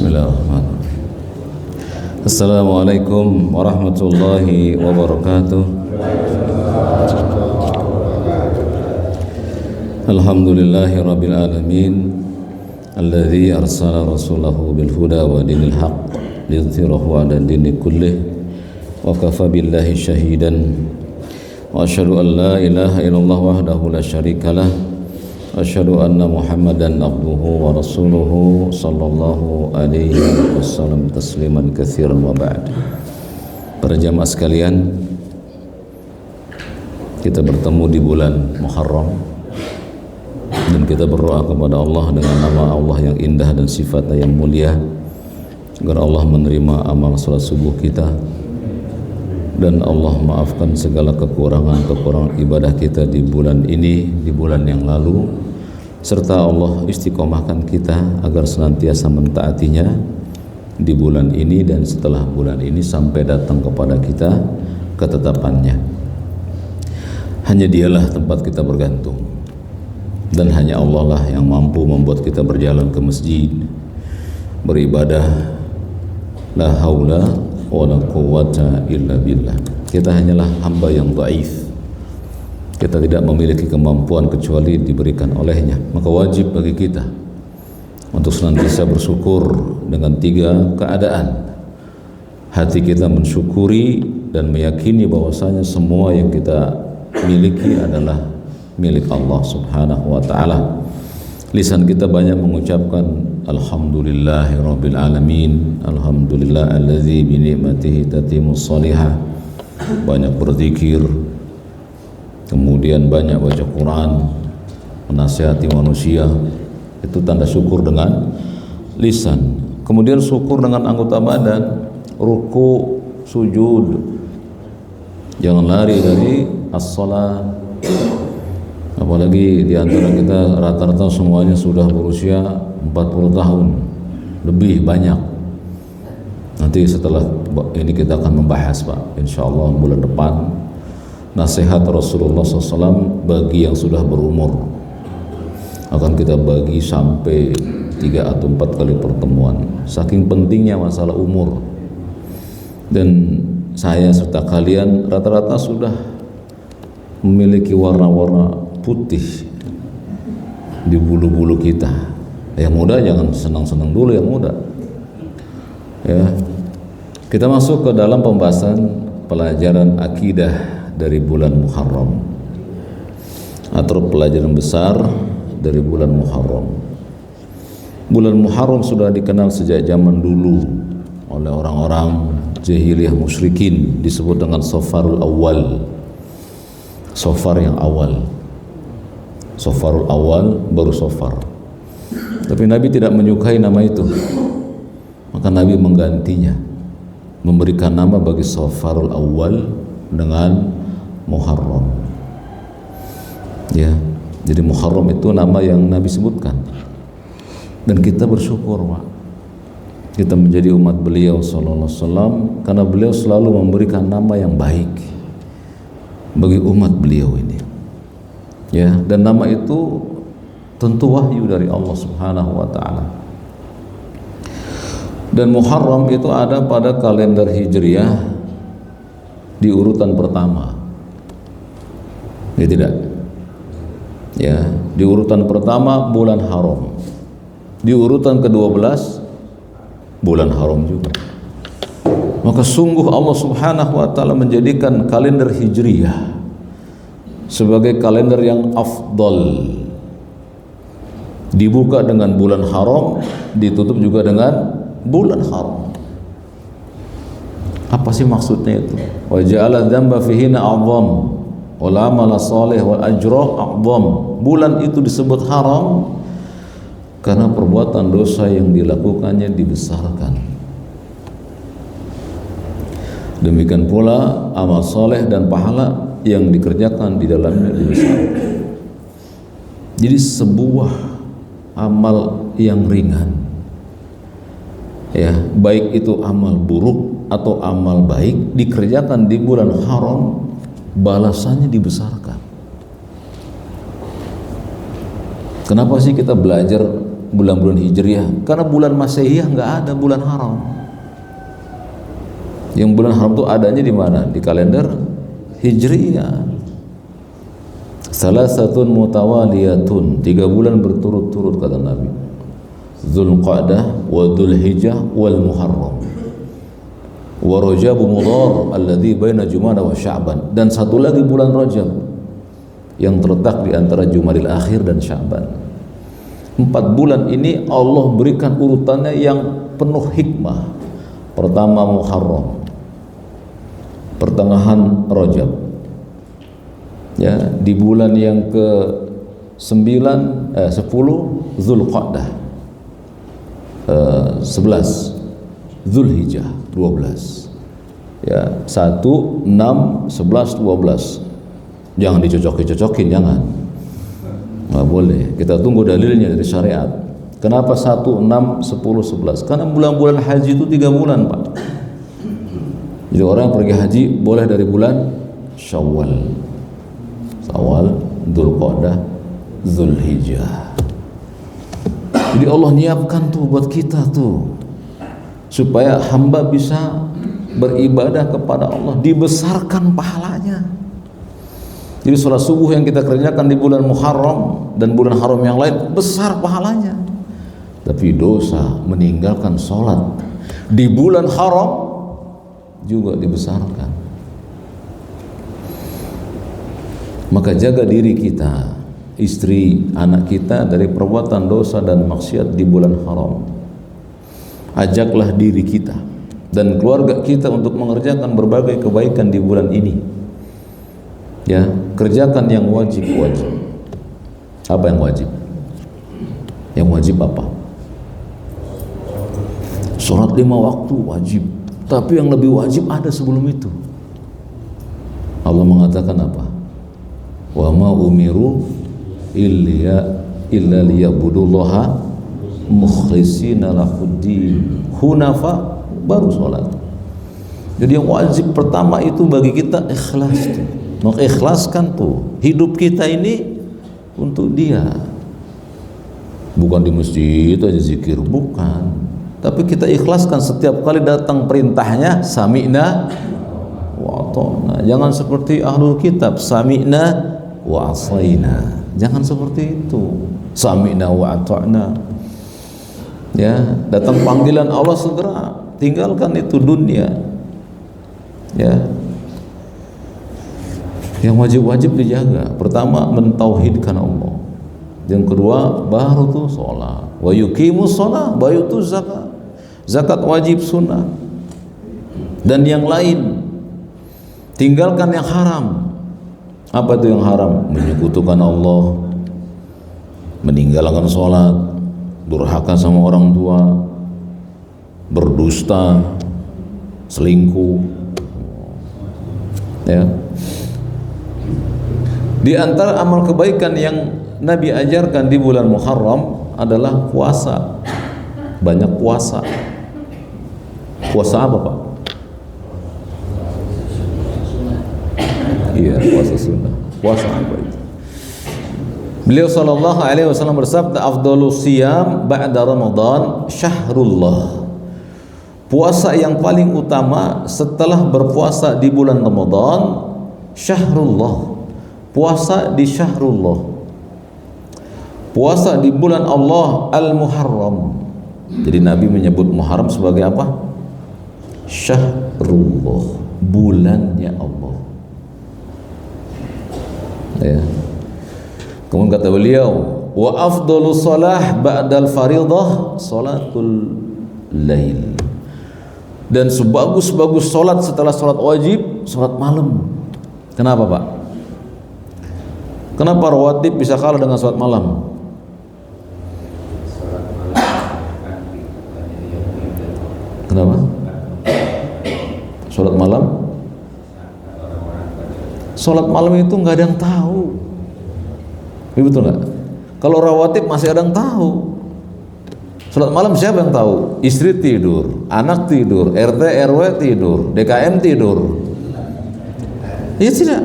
Bismillahirrahmanirrahim. Assalamualaikum warahmatullahi wabarakatuh. Alhamdulillahi rabbil alamin, alladzi arsala rasulahu bil huda wa dinil haqq liyudhhirahu 'ala dini kullih wa kafa billahi shahidan. Wa asyhadu an la ilaha illallah wahdahu la syarikalah wa asyhadu anna Muhammadan abduhu wa rasuluhu sallallahu alaihi wasallam tasliman katsiran wa ba'd. Para jamaah sekalian, kita bertemu di bulan Muharram dan kita berdoa kepada Allah dengan nama Allah yang indah dan sifatnya yang mulia agar Allah menerima amal salat subuh kita dan Allah maafkan segala kekurangan ibadah kita di bulan ini, di bulan yang lalu, serta Allah istiqomahkan kita agar senantiasa mentaatinya di bulan ini dan setelah bulan ini sampai datang kepada kita ketetapannya. Hanya Dialah tempat kita bergantung dan hanya Allah lah yang mampu membuat kita berjalan ke masjid beribadah. La haula wala quwwata illa billah. Kita hanyalah hamba yang dhaif. Kita tidak memiliki kemampuan kecuali diberikan olehnya. Maka wajib bagi kita untuk senantiasa bersyukur dengan 3 keadaan. Hati kita mensyukuri dan meyakini bahwasanya semua yang kita miliki adalah milik Allah Subhanahu wa taala. Lisan kita banyak mengucapkan alhamdulillahi rabbil alamin, alhamdulillah alladzi bi ni'matihi tatimmus shalihah. Banyak berzikir, kemudian banyak baca Quran, menasihati manusia. Itu tanda syukur dengan lisan. Kemudian syukur dengan anggota badan, ruku, sujud. Jangan lari dari as-shalah. Apalagi di antara kita rata-rata semuanya sudah berusia 40 tahun lebih banyak. Nanti setelah ini kita akan membahas, Pak, insyaallah bulan depan, nasihat Rasulullah SAW bagi yang sudah berumur. Akan kita bagi sampai 3 atau 4 kali pertemuan. Saking pentingnya masalah umur. Dan saya serta kalian rata-rata sudah memiliki warna-warna putih di bulu-bulu kita. Yang muda jangan senang-senang dulu yang muda. Ya. Kita masuk ke dalam pembahasan pelajaran akidah dari bulan Muharram atau pelajaran besar dari bulan Muharram. Bulan Muharram sudah dikenal sejak zaman dulu oleh orang-orang jahiliyah musyrikin, disebut dengan Safarul Awal. Safar yang awal. Safarul Awal baru Safar. Tapi Nabi tidak menyukai nama itu. Maka Nabi menggantinya, memberikan nama bagi Safarul Awal dengan Muharram. Ya, jadi Muharram itu nama yang Nabi sebutkan. Dan kita bersyukur, Pak. Kita menjadi umat beliau sallallahu alaihi wasallam karena beliau selalu memberikan nama yang baik bagi umat beliau ini. Ya, dan nama itu tentu wahyu dari Allah Subhanahu wa taala. Dan Muharram itu ada pada kalender Hijriah di urutan pertama. Ya tidak? Ya, di urutan pertama bulan haram. Di urutan ke-12 bulan haram juga. Maka sungguh Allah Subhanahu wa taala menjadikan kalender Hijriah sebagai kalender yang afdal. Dibuka dengan bulan haram, ditutup juga dengan bulan haram. Apa sih maksudnya itu? Wa ja'ala dzamba fihi a'zam wal amala shalih wal ajra a'zam. Bulan itu disebut haram karena perbuatan dosa yang dilakukannya dibesarkan. Demikian pula amal saleh dan pahala yang dikerjakan di dalamnya dibesarkan. Jadi sebuah amal yang ringan, ya, baik itu amal buruk atau amal baik, dikerjakan di bulan haram, balasannya dibesarkan. Kenapa sih kita belajar bulan-bulan Hijriah, karena bulan Masehiyah nggak ada bulan haram. Yang bulan haram itu adanya di mana? Di kalender Hijriah. Salasatun mutawaliyatun, 3 bulan berturut-turut kata Nabi. Dzulqa'dah wa Dzulhijjah wal Muharram. Wa Rajab Mudhar alladzi baina Jumada wa Sya'ban, dan satu lagi bulan Rajab yang terletak di antara Jumadil Akhir dan Sya'ban. 4 bulan ini Allah berikan urutannya yang penuh hikmah. Pertama Muharram, pertengahan Rajab, ya, di bulan yang ke-10 Dzulqa'dah, 11 Dzulhijjah 12, ya, 1, 6, 11, 12. Jangan dicocok-cocokin, jangan, nggak boleh. Kita tunggu dalilnya dari syariat. Kenapa 1, 6, 10, 11? Karena bulan-bulan haji itu 3 bulan, Pak. Jadi orang yang pergi haji boleh dari bulan Syawal, Dzulqa'dah, Dzulhijjah. Jadi Allah nyiapkan tuh buat kita tuh, supaya hamba bisa beribadah kepada Allah, dibesarkan pahalanya. Jadi sholat subuh yang kita kerjakan di bulan Muharram dan bulan haram yang lain besar pahalanya. Tapi dosa meninggalkan sholat di bulan haram juga dibesarkan. Maka jaga diri kita, istri, anak kita dari perbuatan dosa dan maksiat di bulan haram. Ajaklah diri kita dan keluarga kita untuk mengerjakan berbagai kebaikan di bulan ini. Ya, kerjakan yang wajib-wajib. Apa yang wajib? Yang wajib apa? Sholat 5 waktu wajib. Tapi yang lebih wajib ada sebelum itu. Allah mengatakan apa? Wa ma umiru illa liya'budullaha mukhlishina lahuddin hunafa, baru sholat. Jadi yang wajib pertama itu bagi kita ikhlas tuh. Mengikhlaskan tuh hidup kita ini untuk Dia. Bukan di masjid aja zikir, bukan. Tapi kita ikhlaskan setiap kali datang perintahnya, sami'na wa ata'na. Jangan seperti ahlul kitab, sami'na wa asaina. Jangan seperti itu. Sami'na wa ata'na. Ya, datang panggilan Allah segera tinggalkan itu dunia. Ya, yang wajib-wajib dijaga. Pertama mentauhidkan Allah. Yang kedua baru tuh sholat. Wa yuqimus sholat, baru tuh zakat. Zakat wajib sunnah. Dan yang lain tinggalkan yang haram. Apa itu yang haram? Menyekutukan Allah, meninggalkan sholat, durhaka sama orang tua, berdusta, selingkuh. Ya. Di antara amal kebaikan yang Nabi ajarkan di bulan Muharram adalah puasa. Banyak puasa. Puasa apa, Pak? Iya, puasa sunnah. Puasa apa itu? Beliau sallallahu alaihi wasallam bersabda, afdhalus siyam ba'da Ramadan syahrullah. Puasa yang paling utama setelah berpuasa di bulan Ramadan syahrullah. Puasa di syahrullah. Puasa di bulan Allah al-Muharram. Jadi Nabi menyebut Muharram sebagai apa? Syahrullah, bulannya Allah. Ya. Kemudian kata beliau, wa afdhalus shalah ba'dal fariḍah salatul lail. Dan sebagus-bagus salat setelah salat wajib, salat malam. Kenapa, Pak? Kenapa rawatib bisa kalah dengan salat malam? Kenapa? Salat malam? Salat malam itu nggak ada yang tahu. Ini betul nggak? Kalau rawatib masih ada yang tahu. Salat malam siapa yang tahu? Istri tidur, anak tidur, RT RW tidur, DKM tidur. Ya tidak.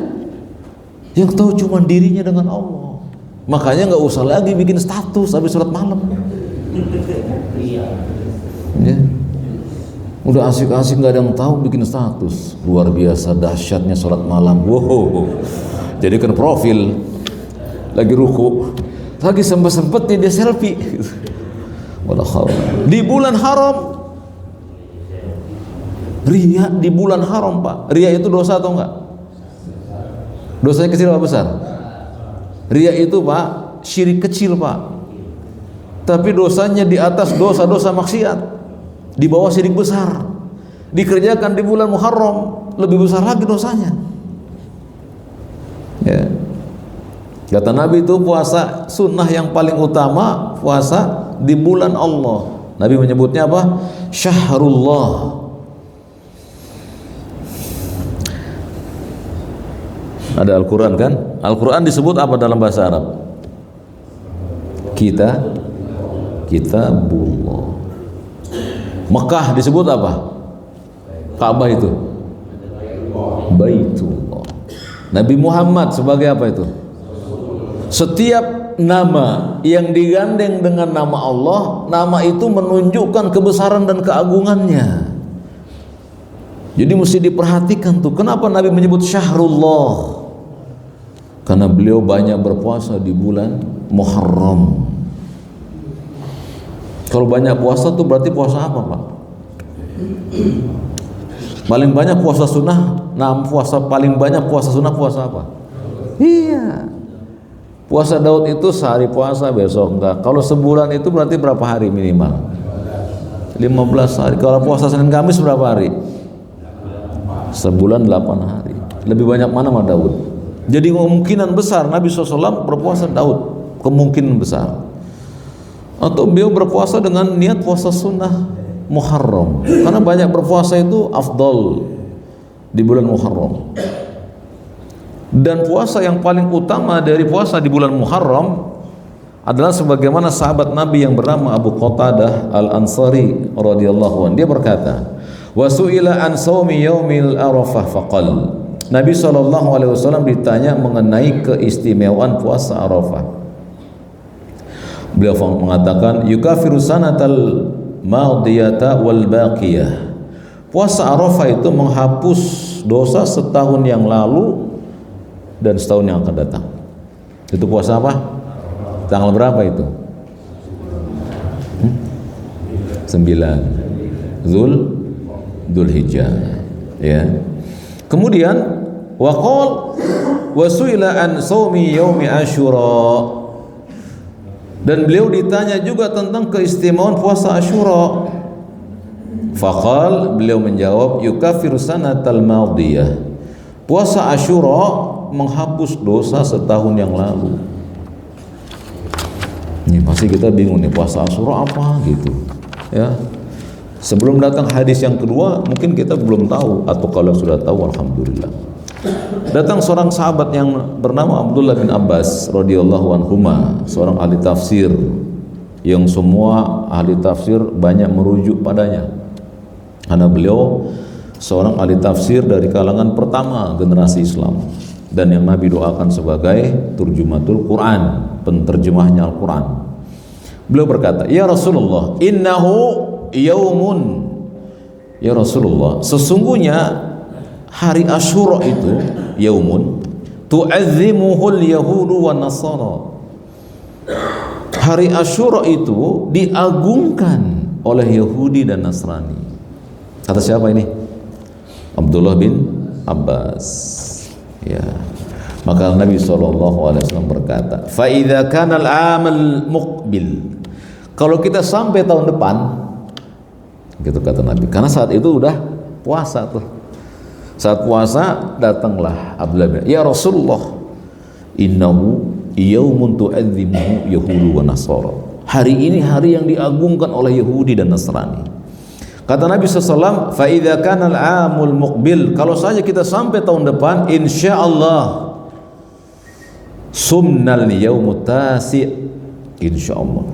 Yang tahu cuma dirinya dengan Allah. Makanya nggak usah lagi bikin status habis salat malam. Ya. Udah asik-asik nggak ada yang tahu bikin status. Luar biasa dahsyatnya sholat malam. Wow. Jadi kan profil lagi ruku, lagi sempet-sempetnya dia selfie. Di bulan haram. Ria di bulan haram, Pak. Ria itu dosa atau enggak? Dosanya kecil atau besar? Ria itu, Pak, syirik kecil, Pak. Tapi dosanya di atas dosa-dosa maksiat, di bawah syirik besar. Dikerjakan di bulan Muharram, lebih besar lagi dosanya. Ya. Kata Nabi itu puasa sunnah yang paling utama, puasa di bulan Allah. Nabi menyebutnya apa? Syahrullah. Ada Al-Quran kan? Al-Quran disebut apa dalam bahasa Arab? Kitabullah. Mekah disebut apa? Ka'bah itu Baitullah. Nabi Muhammad sebagai apa itu? Setiap nama yang digandeng dengan nama Allah, nama itu menunjukkan kebesaran dan keagungannya. Jadi mesti diperhatikan tuh, kenapa Nabi menyebut Syahrullah? Karena beliau banyak berpuasa di bulan Muharram. Kalau banyak puasa tuh berarti puasa apa, Pak? Paling banyak puasa sunnah. Nah, paling banyak puasa sunnah puasa apa? Iya. Puasa Daud itu sehari puasa, besok enggak. Kalau sebulan itu berarti berapa hari minimal? 15 hari. Kalau puasa Senin Kamis berapa hari? Sebulan 8 hari. Lebih banyak mana sama Daud? Jadi kemungkinan besar Nabi SAW berpuasa Daud, kemungkinan besar. Atau beliau berpuasa dengan niat puasa sunnah Muharram, karena banyak berpuasa itu afdol di bulan Muharram. Dan puasa yang paling utama dari puasa di bulan Muharram adalah sebagaimana sahabat Nabi yang bernama Abu Qatadah Al-Ansari radhiyallahu anhu, dia berkata, "Wa su'ila an shaumi yaumil Arafah faqal." Nabi SAW ditanya mengenai keistimewaan puasa Arafah. Beliau mengatakan, yukafiru sanatal madiyata wal baqiyah. Puasa Arafah itu menghapus dosa setahun yang lalu dan setahun yang akan datang. Itu puasa apa? Tanggal berapa itu? 9 Dzulhijjah, ya. Kemudian waqal wasuila an shaumi yaumi Asyura. Dan beliau ditanya juga tentang keistimewaan puasa Asyura. Faqal, beliau menjawab, yukafiru sanatal madiyah. Puasa Asyura menghapus dosa setahun yang lalu. Ini pasti kita bingung nih, puasa Asyura apa gitu, ya. Sebelum datang hadis yang kedua, mungkin kita belum tahu, atau kalau sudah tahu, alhamdulillah. Datang seorang sahabat yang bernama Abdullah bin Abbas radhiyallahu anhuma, seorang ahli tafsir yang semua ahli tafsir banyak merujuk padanya, karena beliau seorang ahli tafsir dari kalangan pertama generasi Islam, dan yang Nabi doakan sebagai turjumatul Quran, penterjemahnya Al-Quran. Beliau berkata, ya Rasulullah, innahu yaumun, ya Rasulullah, sesungguhnya hari Asyura itu yaumun tu'azzimuhul yahudu wa nasara. Hari Asyura itu diagungkan oleh Yahudi dan Nasrani. Kata siapa ini? Abdullah bin Abbas, ya. Maka Nabi SAW berkata, fa idza kana al-amal muqbil, kalau kita sampai tahun depan, gitu kata Nabi, karena saat itu udah puasa tuh. Saat puasa datanglah Abdullah bin, ya Rasulullah, innahu yaumun tu'adzimuhu yahudu wa nasara. Hari ini hari yang diagungkan oleh Yahudi dan Nasrani. Kata Nabi SAW, fa idza kana al-amul muqbil, kalau saja kita sampai tahun depan, insyaallah sumnal yaumut tasi', insyaallah.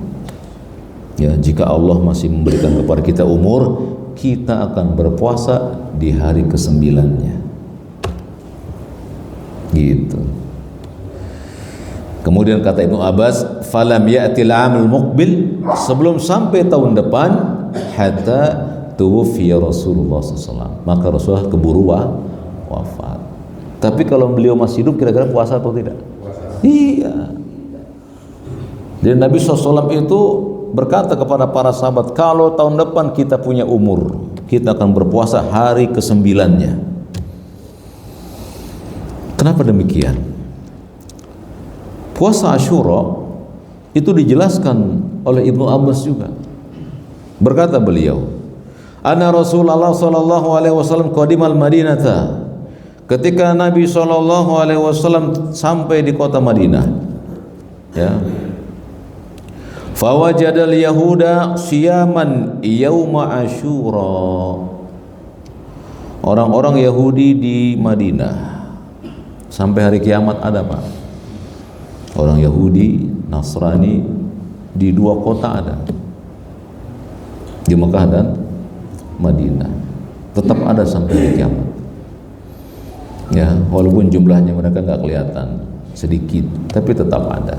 Ya, jika Allah masih memberikan kepada kita umur, kita akan berpuasa di hari ke-9-nya. Gitu. Kemudian kata Ibnu Abbas, falam ya'til 'amul muqbil, sebelum sampai tahun depan, hatta tuwfiya Rasulullah SAW, maka Rasulullah keburu wafat. Tapi kalau beliau masih hidup, kira-kira puasa atau tidak? Puasa. Iya. Dan Nabi SAW itu berkata kepada para sahabat, kalau tahun depan kita punya umur, kita akan berpuasa hari ke-9-nya. Kenapa demikian? Puasa Asyura itu dijelaskan oleh Ibnu Abbas juga. Berkata beliau, Anna Rasulullah sallallahu alaihi wasallam qadimal Madinata. Ketika Nabi sallallahu alaihi wasallam sampai di kota Madinah, ya. Fawajadal yahuda siyaman yauma Asyura. Orang-orang Yahudi di Madinah sampai hari kiamat ada, Pak. Orang Yahudi, Nasrani di dua kota ada, di Mekah dan Madinah, tetap ada sampai hari kiamat. Ya, walaupun jumlahnya mereka nggak kelihatan, sedikit, tapi tetap ada.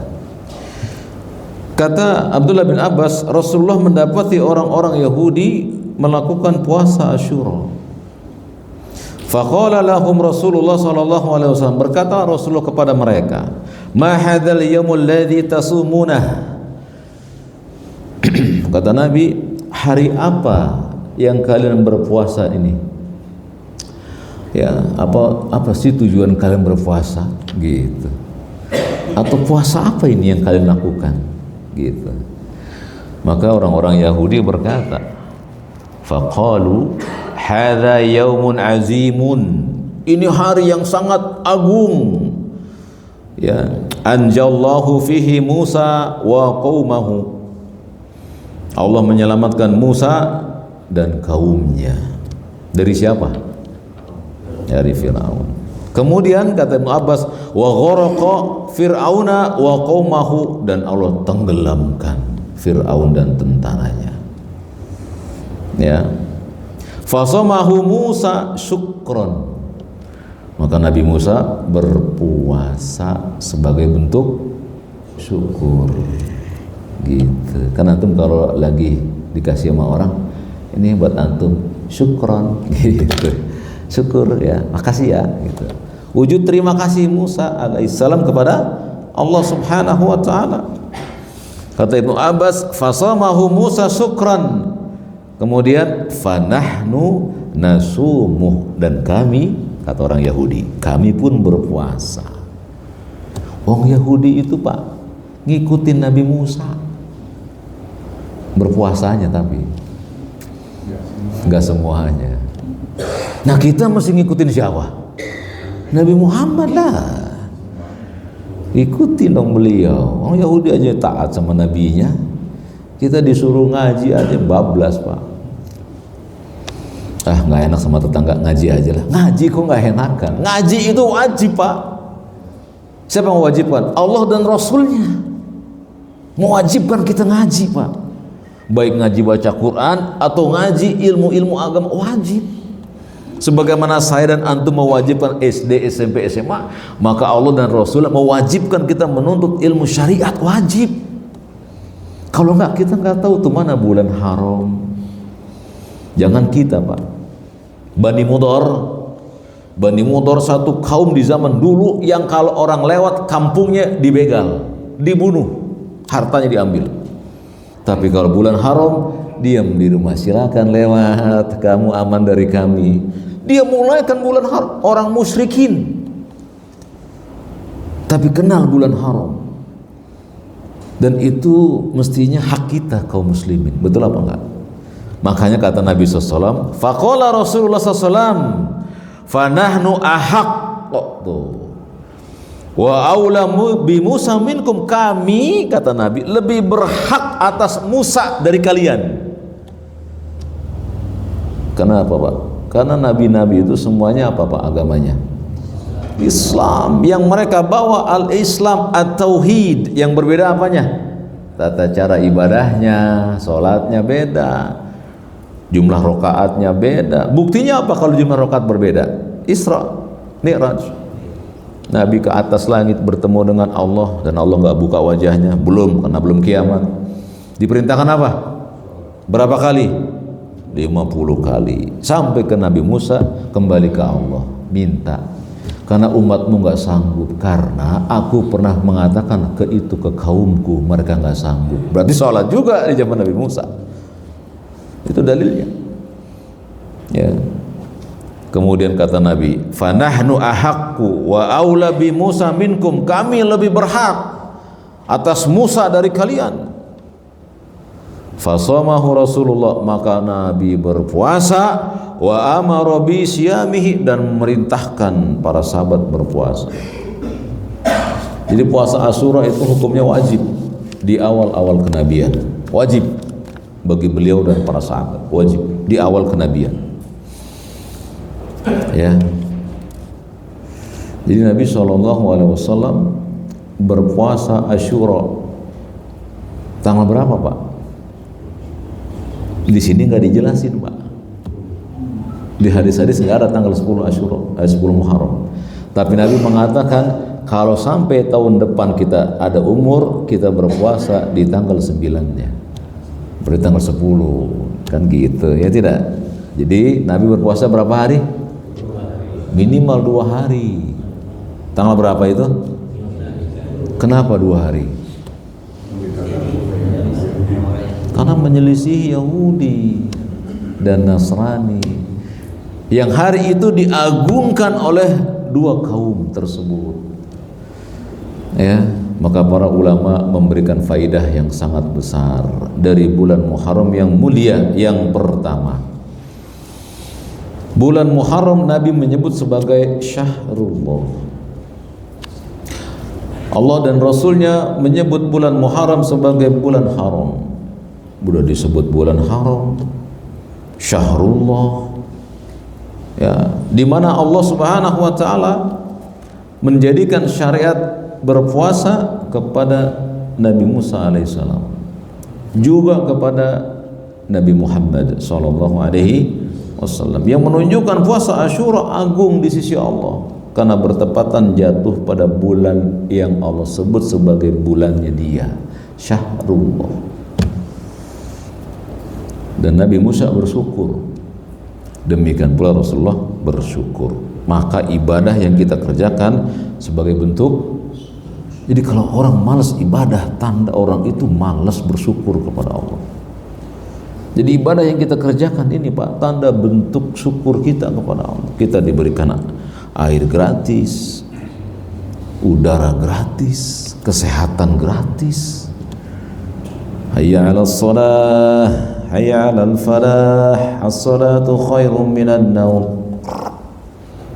Kata Abdullah bin Abbas, Rasulullah mendapati orang-orang Yahudi melakukan puasa Asyura. Faqala lahum Rasulullah sallallahu alaihi wasallam, berkata Rasulullah kepada mereka, ma hadzal yaumul ladzi tasumunah. Kata Nabi, hari apa yang kalian berpuasa ini? Ya, apa sih tujuan kalian berpuasa? Gitu. Atau puasa apa ini yang kalian lakukan? Gitu. Maka orang-orang Yahudi berkata, faqalu hadza yaumun azimun, ini hari yang sangat agung. Ya, anjallahu fihi Musa wa qaumahu, Allah menyelamatkan Musa dan kaumnya. Dari siapa? Dari Fir'aun. Kemudian kata Ibnu Abbas, wa gharaqa fir'auna wa qaumahu, dan Allah tenggelamkan Fir'aun dan tentaranya. Ya. Fasamahu Musa syukron, maka Nabi Musa berpuasa sebagai bentuk syukur. Gitu. Kan antum kalau lagi dikasih sama orang, ini buat antum, syukron, gitu. Syukur ya, makasih ya, gitu. Wujud terima kasih Musa alaihissalam kepada Allah Subhanahu wa taala. Kata Ibnu Abbas, fasamahu Musa syukran. Kemudian fanahnu nasumuh, dan kami, kata orang Yahudi, kami pun berpuasa. Orang Yahudi itu, Pak, ngikutin Nabi Musa berpuasanya, tapi enggak semuanya. Nah, kita mesti ngikutin siapa? Nabi Muhammad lah. Ikutin dong beliau. Orang Yahudi aja taat sama nabinya. Kita disuruh ngaji aja bablas, Pak. Nggak enak sama tetangga, ngaji aja lah. Ngaji kok nggak enakan? Ngaji itu wajib, Pak. Siapa yang mewajibkan? Allah dan Rasulnya mewajibkan kita ngaji, Pak. Baik ngaji baca Quran atau ngaji ilmu-ilmu agama, wajib. Sebagaimana saya dan antum mewajibkan SD, SMP, SMA, maka Allah dan Rasulnya mewajibkan kita menuntut ilmu syariat, wajib. Kalau enggak, kita enggak tahu tuh mana bulan haram. Jangan kita, Pak. Bani Mudhar satu kaum di zaman dulu yang kalau orang lewat kampungnya dibegal, dibunuh, hartanya diambil. Tapi kalau bulan haram, diam di rumah, silakan lewat, kamu aman dari kami. Dia mulai kan bulan haram, orang musyrikin, tapi kenal bulan haram. Dan itu mestinya hak kita kaum muslimin, betul apa enggak? Makanya kata Nabi SAW, faqala Rasulullah SAW, fanahnu ahaq, wa aulamu bi Musa minkum, kami, kata Nabi, lebih berhak atas Musa dari kalian. Kenapa, Pak? Karena nabi-nabi itu semuanya apa, Pak, agamanya? Islam. Yang mereka bawa al-Islam at-tauhid. Yang berbeda apanya? Tata cara ibadahnya, sholatnya beda, jumlah rokaatnya beda. Buktinya apa kalau jumlah rokaat berbeda? Isra, Mi'raj. Nabi ke atas langit bertemu dengan Allah dan Allah nggak buka wajahnya, belum, karena belum kiamat. Diperintahkan apa? Berapa kali? 50 kali. Sampai ke Nabi Musa kembali ke Allah, minta, karena umatmu nggak sanggup, karena aku pernah mengatakan ke kaumku, mereka nggak sanggup. Berarti sholat juga di zaman Nabi Musa. Itu dalilnya. Ya. Kemudian kata Nabi, "Fanahnu ahaqqu wa aula bi Musa minkum." Kami lebih berhak atas Musa dari kalian. Fasamahu Rasulullah, maka Nabi berpuasa, wa amara bi siyamihi, dan memerintahkan para sahabat berpuasa. Jadi puasa Asyura itu hukumnya wajib di awal-awal kenabian. Wajib bagi beliau dan para sahabat, wajib di awal kenabian. Ya, jadi Nabi SAW berpuasa Asyura tanggal berapa, Pak? Di sini nggak dijelasin, Pak. Di hadis-hadis nggak ada tanggal 10 Asyura, 10 Muharram. Tapi Nabi mengatakan kalau sampai tahun depan kita ada umur, kita berpuasa di tanggal 9-nya, berarti tanggal 10, kan gitu ya tidak? Jadi Nabi berpuasa berapa hari? Minimal 2 hari. Tanggal berapa itu? Kenapa 2 hari? Karena menyelisih Yahudi dan Nasrani yang hari itu diagungkan oleh 2 kaum tersebut. Ya, maka para ulama memberikan faidah yang sangat besar dari bulan Muharram yang mulia yang pertama. Bulan Muharram Nabi menyebut sebagai Syahrullah. Allah dan Rasulnya menyebut bulan Muharram sebagai bulan haram. Sudah disebut bulan haram, Syahrullah. Ya, di mana Allah Subhanahu wa taala menjadikan syariat berpuasa kepada Nabi Musa alaihissalam, juga kepada Nabi Muhammad sallallahu alaihi wasallam, yang menunjukkan puasa Asyura agung di sisi Allah karena bertepatan jatuh pada bulan yang Allah sebut sebagai bulannya dia, Syahrullah. Dan Nabi Musa bersyukur, demikian pula Rasulullah bersyukur. Maka ibadah yang kita kerjakan sebagai bentuk. Jadi kalau orang malas ibadah, tanda orang itu malas bersyukur kepada Allah. Jadi ibadah yang kita kerjakan ini, Pak, tanda bentuk syukur kita kepada Allah. Kita diberikan air gratis, udara gratis, kesehatan gratis. Hayya 'alas shalah, hayya 'alal falah, as-salatu khairum minan naum.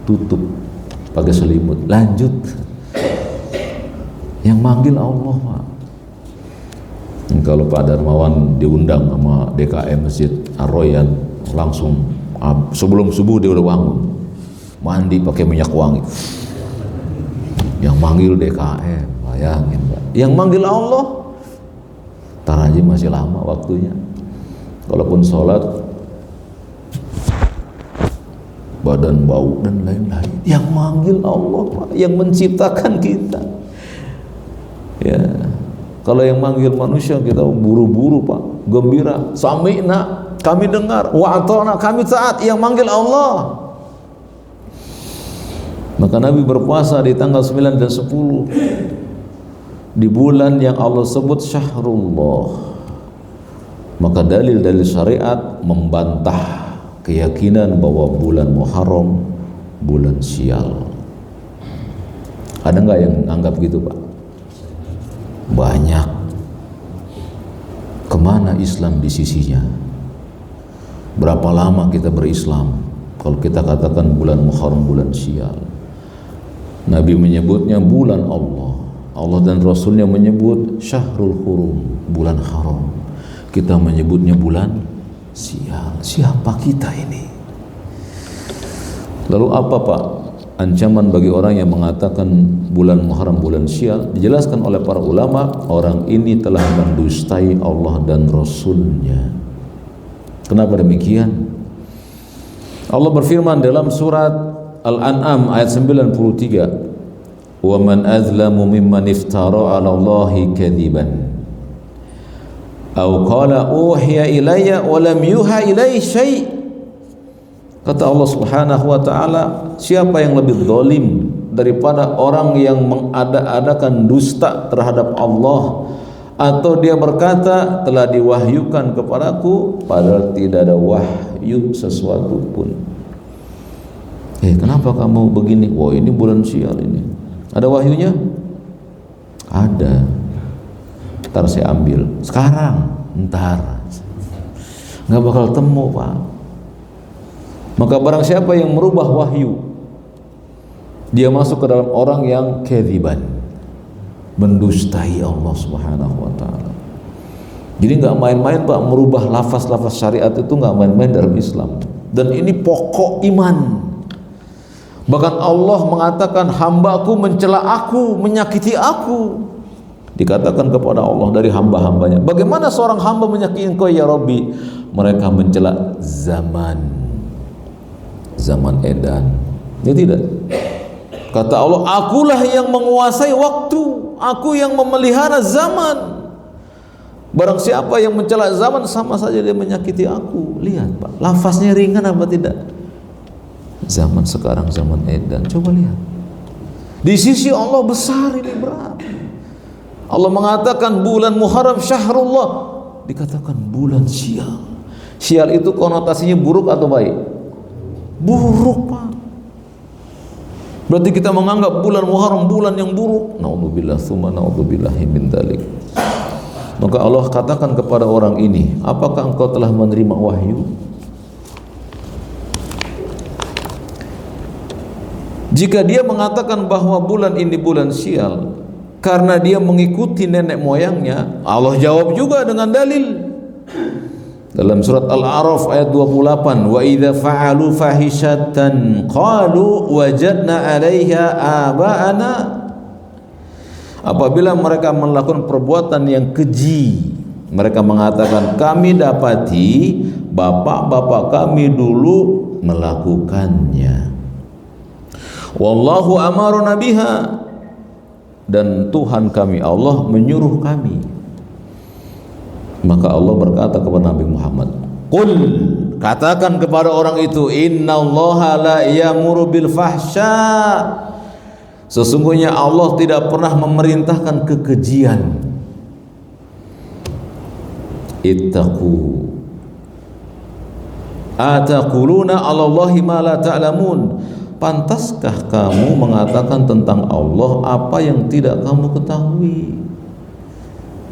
Tutup pakai selimut, lanjut. Yang manggil Allah, Pak. Kalau Pak Darmawan diundang sama DKM Masjid Ar-Royan, langsung sebelum subuh dia udah bangun, mandi pakai minyak wangi. Yang manggil DKM, bayangin, Pak. Yang manggil Allah, tar aja masih lama waktunya. Kalaupun sholat badan bau dan lain-lain. Yang manggil Allah, Pak, yang menciptakan kita. Ya. Kalau yang manggil manusia kita buru-buru, Pak, gembira, sami'na, kami dengar, wa ata'na, kami taat. Yang manggil Allah. Maka Nabi berpuasa di tanggal 9 dan 10 di bulan yang Allah sebut Syahrullah. Maka dalil-dalil syariat membantah keyakinan bahwa bulan Muharram bulan sial. Ada nggak yang anggap gitu, Pak? Banyak. Kemana Islam di sisinya? Berapa lama kita berislam kalau kita katakan bulan Muharram bulan sial? Nabi menyebutnya bulan Allah, Allah dan Rasulnya menyebut Syahrul Hurum, bulan haram. Kita menyebutnya bulan sial. Siapa kita ini? Lalu apa, Pak, ancaman bagi orang yang mengatakan bulan Muharram bulan sial? Dijelaskan oleh para ulama, orang ini telah mendustai Allah dan Rasulnya. Kenapa demikian? Allah berfirman dalam surat Al-An'am ayat 93, wa man azlamu mimman iftara 'ala Allahi kadziban aw qala uhiya ilayya wa lam yuha ilayhi syai'. Kata Allah Subhanahu wa taala, siapa yang lebih zalim daripada orang yang mengada-adakan dusta terhadap Allah, atau dia berkata telah diwahyukan kepadaku padahal tidak ada wahyu sesuatu pun. Kenapa kamu begini? Wah, ini bulan sial ini. Ada wahyunya? Ada. Ntar saya ambil. Sekarang, ntar. Nggak bakal temu, Pak. Maka barang siapa yang merubah wahyu, dia masuk ke dalam orang yang kadziban, mendustai Allah Subhanahu wa taala. Jadi nggak main-main, Pak, merubah lafaz-lafaz syariat itu nggak main-main dalam Islam. Dan ini pokok iman. Bahkan Allah mengatakan, hambaku mencela aku, menyakiti aku. Dikatakan kepada Allah dari hamba-hambanya, bagaimana seorang hamba menyakiti engkau ya Rabbi? Mereka mencela zaman edan. Ya tidak. Kata Allah, akulah yang menguasai waktu, aku yang memelihara zaman. Barang siapa yang mencela zaman, sama saja dia menyakiti aku. Lihat, Pak, lafaznya ringan apa tidak? Zaman sekarang zaman edan. Coba lihat. Di sisi Allah besar, ini berat. Allah mengatakan bulan Muharram syahrullah, dikatakan bulan sial. Sial itu konotasinya buruk atau baik? Buruk, Pak. Berarti kita menganggap bulan Muharram bulan yang buruk. Naudzubillah tsumma naudzubillahi min dzalik. Maka Allah katakan kepada orang ini, apakah engkau telah menerima wahyu? Jika dia mengatakan bahwa bulan ini bulan sial karena dia mengikuti nenek moyangnya, Allah jawab juga dengan dalil. Dalam surat Al-A'raf ayat 28, wa idza fa'alu fahishatan qalu wajadna 'alaiha aba'ana. Apabila mereka melakukan perbuatan yang keji, mereka mengatakan kami dapati bapak-bapak kami dulu melakukannya. Wallahu amaruna biha, dan Tuhan kami Allah menyuruh kami. Maka Allah berkata kepada Nabi Muhammad, qul, katakan kepada orang itu, innallaha la ya'muru bil fahsya, sesungguhnya Allah tidak pernah memerintahkan kekejian. Ittaqu ataquluna 'ala Allahi ma la ta'lamun. Pantaskah kamu mengatakan tentang Allah apa yang tidak kamu ketahui?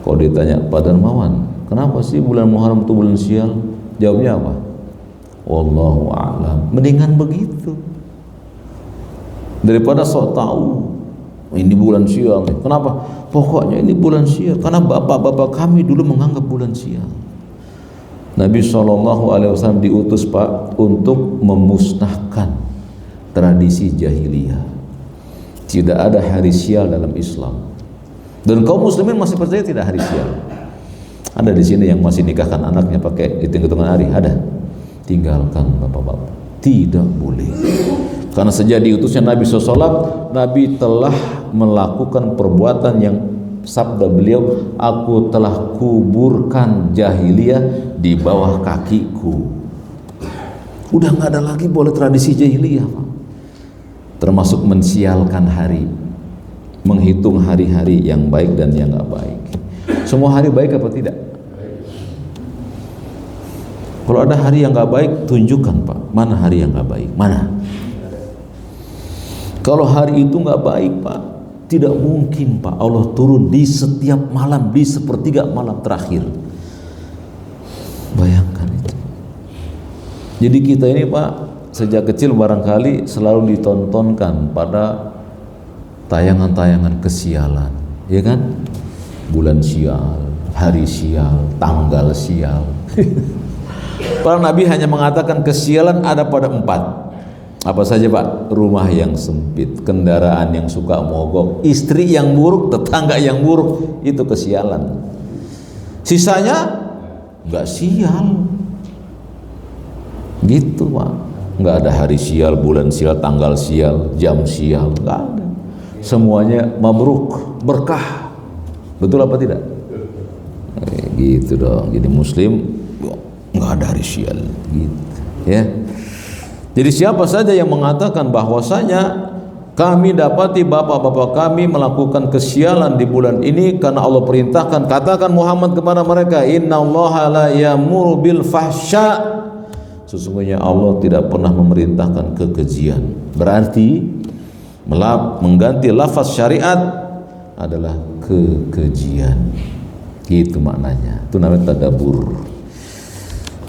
Kalau ditanya, Pak Darmawan, kenapa sih bulan Muharram itu bulan sial? Jawabnya apa? Wallahu a'lam. Mendingan begitu daripada sok tahu ini bulan sial. Kenapa? Pokoknya ini bulan sial karena bapak-bapak kami dulu menganggap bulan sial. Nabi SAW diutus, Pak, untuk memusnahkan tradisi jahiliyah. Tidak ada hari sial dalam Islam. Dan kaum muslimin masih percaya tidak hari sial. Ada di sini yang masih nikahkan anaknya pakai hitung-hitungan hari? Ada. Tinggalkan bapak-bapak. Tidak boleh. Karena sejak diutusnya Nabi SAW, Nabi telah melakukan perbuatan yang sabda beliau, aku telah kuburkan jahiliyah di bawah kakiku. Udah nggak ada lagi boleh tradisi jahiliyah, Pak. Termasuk mensialkan hari, menghitung hari-hari yang baik dan yang nggak baik. Semua hari baik apa tidak? Kalau ada hari yang nggak baik, tunjukkan, Pak, mana hari yang nggak baik, mana? Kalau hari itu nggak baik, Pak, tidak mungkin, Pak, Allah turun di setiap malam, di sepertiga malam terakhir. Bayangkan itu. Jadi kita ini, Pak, sejak kecil barangkali selalu ditontonkan pada tayangan-tayangan kesialan, ya kan? Bulan sial, hari sial, tanggal sial. Para Nabi hanya mengatakan kesialan ada pada 4. Apa saja, Pak? Rumah yang sempit, kendaraan yang suka mogok, istri yang buruk, tetangga yang buruk, itu kesialan. Sisanya nggak sial. Gitu, Pak. Nggak ada hari sial, bulan sial, tanggal sial, jam sial, nggak ada. semuanya mabruk, berkah. Betul apa tidak? Gitu dong. Jadi muslim nggak ada hari sial gitu ya. Jadi siapa saja yang mengatakan bahwasanya kami dapati bapak-bapak kami melakukan kesialan di bulan ini karena Allah perintahkan, katakan Muhammad kepada mereka, innallaha la ya'muru bil fahsya, sesungguhnya Allah tidak pernah memerintahkan kekejian. Berarti mengganti lafaz syariat adalah kekejian. Gitu maknanya. Itu namanya tadabbur.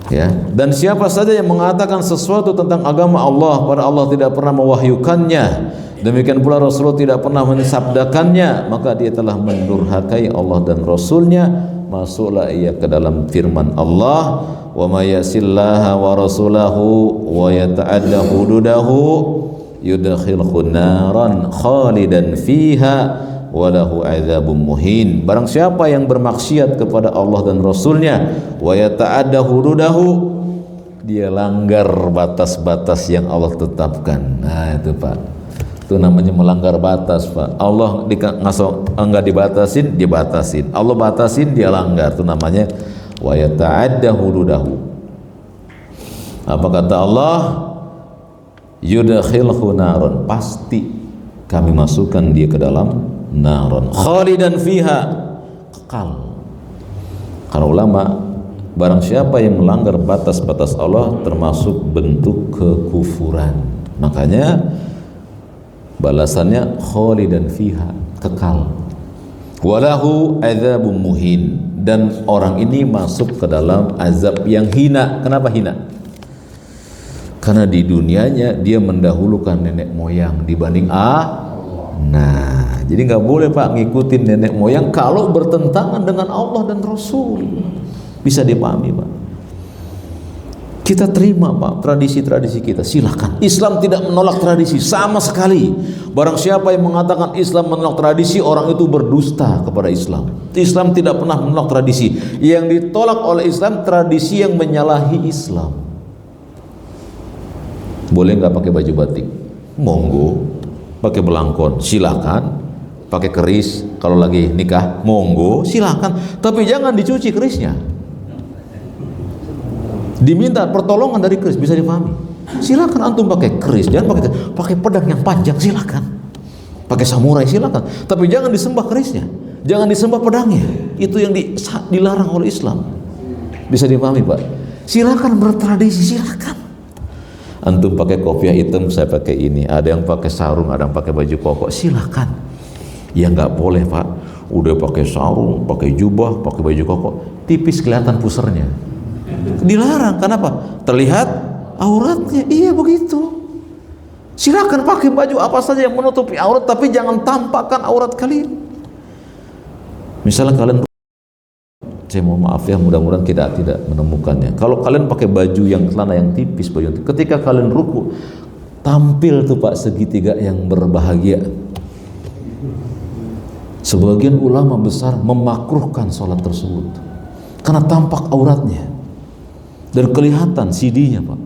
Ya, dan siapa saja yang mengatakan sesuatu tentang agama Allah pada Allah tidak pernah mewahyukannya, demikian pula Rasulullah tidak pernah mensabdakannya, maka dia telah mendurhakai Allah dan Rasulnya. Masuklah ia ke dalam firman Allah, wa may yasillaha wa rasulahu wa yata'adda hududahu yudkhilhu naran khalidan fiha walahu adzabun muhin. Barang siapa yang bermaksiat kepada Allah dan Rasulnya, wa yata'adda hududahu, dia langgar batas-batas yang Allah tetapkan. Nah itu Pak, itu namanya melanggar batas Pak. Allah enggak dibatasin, dibatasin. Allah batasin, dia langgar. Itu namanya wa yata'adda hududahu. Apa kata Allah? Yudkhilhu naran, pasti kami masukkan dia ke dalam naron khalidan fiha, kekal. Karena ulama, barang siapa yang melanggar batas-batas Allah termasuk bentuk kekufuran, makanya balasannya khalidan fiha, kekal. Walahu adzabun muhin, dan orang ini masuk ke dalam azab yang hina. Kenapa hina? Karena di dunianya dia mendahulukan nenek moyang dibanding Nah, jadi nggak boleh Pak ngikutin nenek moyang kalau bertentangan dengan Allah dan Rasul. Bisa dipahami Pak. Kita terima Pak tradisi-tradisi kita, silakan. Islam tidak menolak tradisi sama sekali. Barang siapa yang mengatakan Islam menolak tradisi, orang itu berdusta kepada Islam. Islam tidak pernah menolak tradisi. Yang ditolak oleh Islam tradisi yang menyalahi Islam. Boleh nggak pakai baju batik? Monggo. Pakai belangkon, silakan. Pakai keris kalau lagi nikah, monggo, silakan. Tapi jangan dicuci kerisnya. Diminta pertolongan dari keris, bisa dipahami. Silakan antum pakai keris, jangan pakai pedang yang panjang, silakan. Pakai samurai, silakan. Tapi jangan disembah kerisnya, jangan disembah pedangnya. Itu yang dilarang oleh Islam. Bisa dipahami Pak? Silakan bertradisi, silakan. Antum pakai kopiah hitam, saya pakai ini. Ada yang pakai sarung, ada yang pakai baju koko, silakan. Ya nggak boleh Pak. Udah pakai sarung, pakai jubah, pakai baju koko, tipis kelihatan pusernya. Dilarang. Kenapa? Terlihat auratnya. Iya begitu. Silakan pakai baju apa saja yang menutupi aurat, tapi jangan tampakkan aurat kalian. Misalnya kalian, saya mohon maaf ya, mudah-mudahan kita tidak menemukannya. Kalau kalian pakai baju yang celana yang tipis, baju yang tipis, ketika kalian ruku, tampil tuh Pak segitiga yang berbahagia. Sebagian ulama besar memakruhkan sholat tersebut karena tampak auratnya dan kelihatan CD-nya Pak.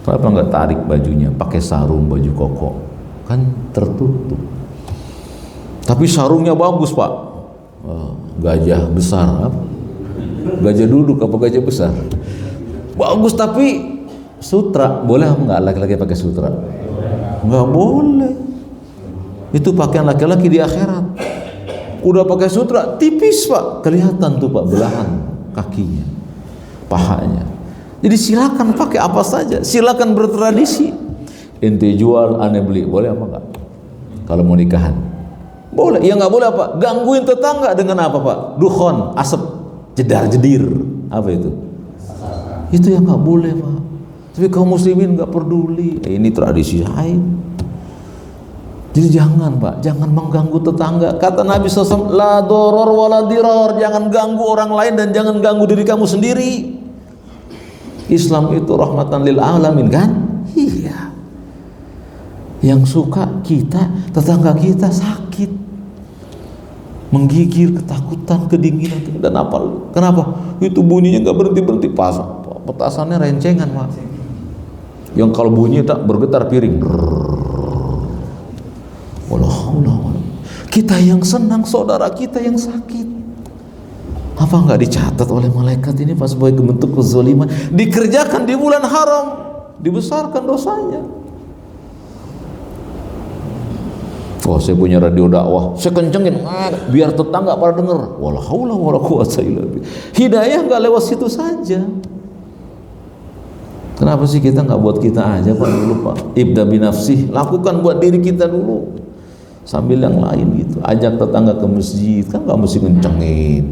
Kenapa nggak tarik bajunya, pakai sarung, baju koko, kan tertutup. Tapi sarungnya bagus Pak. Gajah besar, gajah duduk apa gajah besar, bagus. Tapi sutra boleh nggak laki-laki pakai sutra? Nggak boleh. Itu pakaian laki-laki di akhirat. Udah pakai sutra tipis Pak, kelihatan tuh Pak belahan kakinya, pahanya. Jadi silakan pakai apa saja, silakan bertradisi. Ente jual, aneh beli, boleh apa enggak? Kalau mau nikahan boleh. Ya nggak boleh apa? Gangguin tetangga dengan apa Pak? Dukhon, asap, jedar-jedir. Apa itu? Itu yang nggak boleh Pak. Tapi kaum muslimin nggak peduli. Ini tradisi lain. Jadi jangan Pak, jangan mengganggu tetangga. Kata Nabi SAW, la doror wala diror. Jangan ganggu orang lain dan jangan ganggu diri kamu sendiri. Islam itu rahmatan lil alamin kan? Iya. Yang suka kita, tetangga kita sakit, menggigil, ketakutan, kedinginan, dan apa? Kenapa? Itu bunyinya nggak berhenti-berhenti, petasannya rencengan Pak. Yang kalau bunyi tak bergetar piring, Wallahu. Kita yang senang, saudara kita yang sakit. Apa nggak dicatat oleh malaikat ini pas sebagai bentuk kezaliman? Dikerjakan di bulan haram, dibesarkan dosanya. Oh, saya punya radio dakwah, saya kencengin, biar tetangga pada denger. Wala haula wala quwwata illa billah. Hidayah nggak lewat situ saja. Kenapa sih kita nggak buat kita aja Pak dulu Pak? Ibda binafsih, lakukan buat diri kita dulu. Sambil yang lain gitu. Ajak tetangga ke masjid, kan nggak mesti kencengin.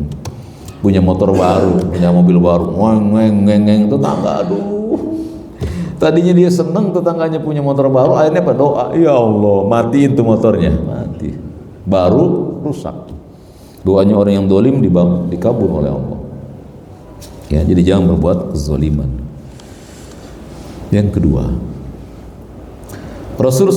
Punya motor baru, punya mobil baru, ngeng tetangga, aduh. Tadinya dia seneng tetangganya punya motor baru, akhirnya berdoa, ya Allah, matiin tuh motornya, mati. Baru rusak. Doanya orang yang dolim dikabul oleh Allah. Ya, jadi jangan berbuat kezaliman. Yang kedua, Rasulullah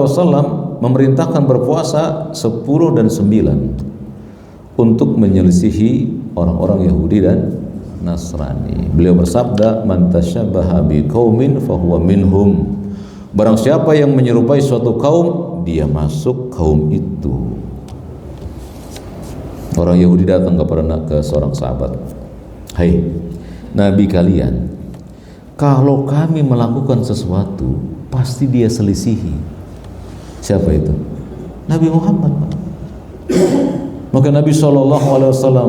SAW memerintahkan berpuasa 10 dan 9 untuk menyelisihi orang-orang Yahudi dan Nasrani. Beliau bersabda, "Man tasyabbaha biqaumin fahuwa minhum." Barang siapa yang menyerupai suatu kaum, dia masuk kaum itu. Orang Yahudi datang ke seorang sahabat, "Hai, Nabi kalian, kalau kami melakukan sesuatu, pasti dia selisihi." Siapa itu? Nabi Muhammad. Maka Nabi SAW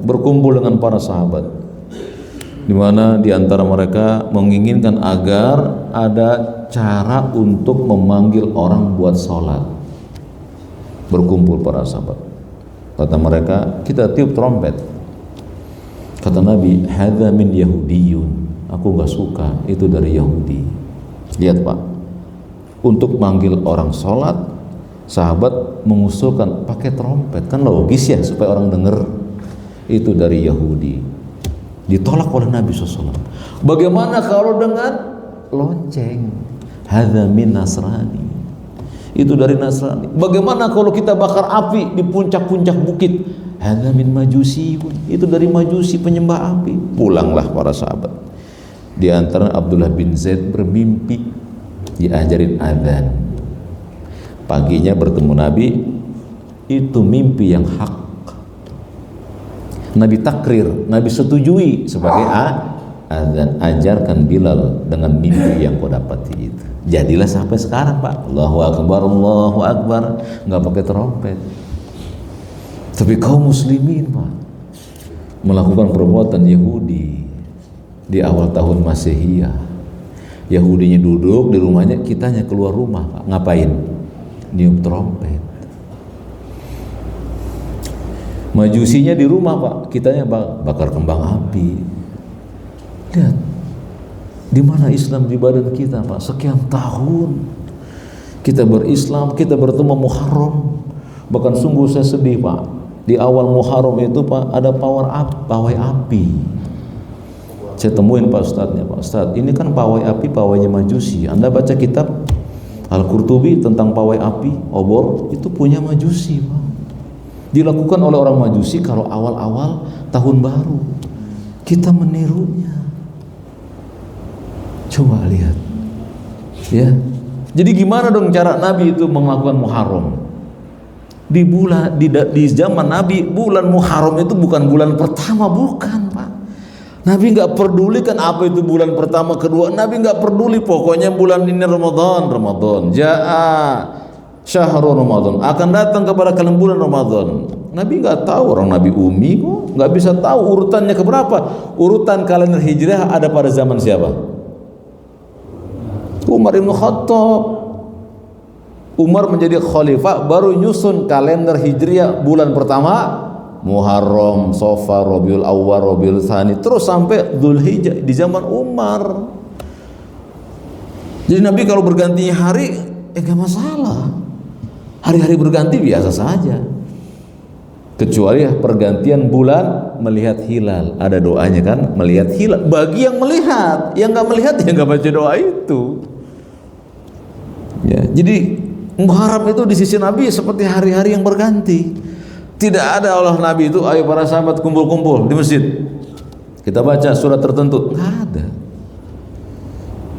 berkumpul dengan para sahabat, di mana di antara mereka menginginkan agar ada cara untuk memanggil orang buat sholat. Berkumpul para sahabat. Kata mereka, kita tiup trompet. Kata Nabi, hadza min Yahudiyun. Aku gak suka, itu dari Yahudi. Lihat Pak, untuk manggil orang sholat, sahabat mengusulkan pakai trompet. Kan logis ya, supaya orang dengar. Itu dari Yahudi. Ditolak oleh Nabi SAW. Bagaimana kalau dengan lonceng? Hadza min Nasrani. Itu dari Nasrani. Bagaimana kalau kita bakar api di puncak-puncak bukit? Hadza min Majusi. Itu dari Majusi, penyembah api. Pulanglah para sahabat. Di antara Abdullah bin Zaid bermimpi diajarin adzan. Paginya bertemu Nabi, itu mimpi yang hak. Nabi takrir, Nabi setujui sebagai adzan. Ajarkan Bilal dengan mimpi yang kau dapati itu. Jadilah sampai sekarang Pak, Allahu Akbar, Allahu Akbar, nggak pakai trompet. Tapi kaum muslimin Pak melakukan perbuatan Yahudi di awal tahun Masehiyah. Yahudinya duduk di rumahnya, kitanya keluar rumah Pak. Ngapain? Niup trompet. Majusinya di rumah Pak, kitanya bakar kembang api. Lihat, di mana Islam di badan kita Pak? Sekian tahun kita berislam, kita bertemu Muharram. Bahkan sungguh saya sedih Pak. Di awal Muharram itu Pak ada pawai api. Saya temuin Pak Ustadznya, Pak Ustadz, ini kan pawai api, pawainya Majusi. Anda baca kitab Al-Qurtubi tentang pawai api, obor, itu punya Majusi Pak. Dilakukan oleh orang Majusi kalau awal-awal tahun baru. Kita menirunya. Coba lihat. Ya. Jadi gimana dong cara Nabi itu melakukan Muharram? Di zaman Nabi, bulan Muharram itu bukan bulan pertama, bukan Pak. Nabi nggak pedulikan apa itu bulan pertama, kedua. Nabi nggak peduli, pokoknya bulan ini Ramadan. Ja'a syahrul Ramadan, akan datang kepada kalian bulan Ramadan. Nabi nggak tahu, orang Nabi Umi kok nggak bisa tahu urutannya keberapa. Urutan kalender Hijriah ada pada zaman siapa? Umar bin Khattab. Umar menjadi khalifah, baru nyusun kalender Hijriah bulan pertama Muharram, Safar, Rabiul Awwal, Rabiul Tsani, terus sampai Dzulhijjah di zaman Umar. Jadi Nabi kalau bergantinya hari, nggak masalah. Hari-hari berganti biasa saja. Kecuali pergantian bulan melihat hilal. Ada doanya kan, melihat hilal. Bagi yang melihat, yang nggak melihat ya nggak baca doa itu. Ya, jadi Muharram itu di sisi Nabi seperti hari-hari yang berganti. Tidak ada Allah Nabi itu, ayo para sahabat kumpul-kumpul di masjid, kita baca surat tertentu. Nggak ada.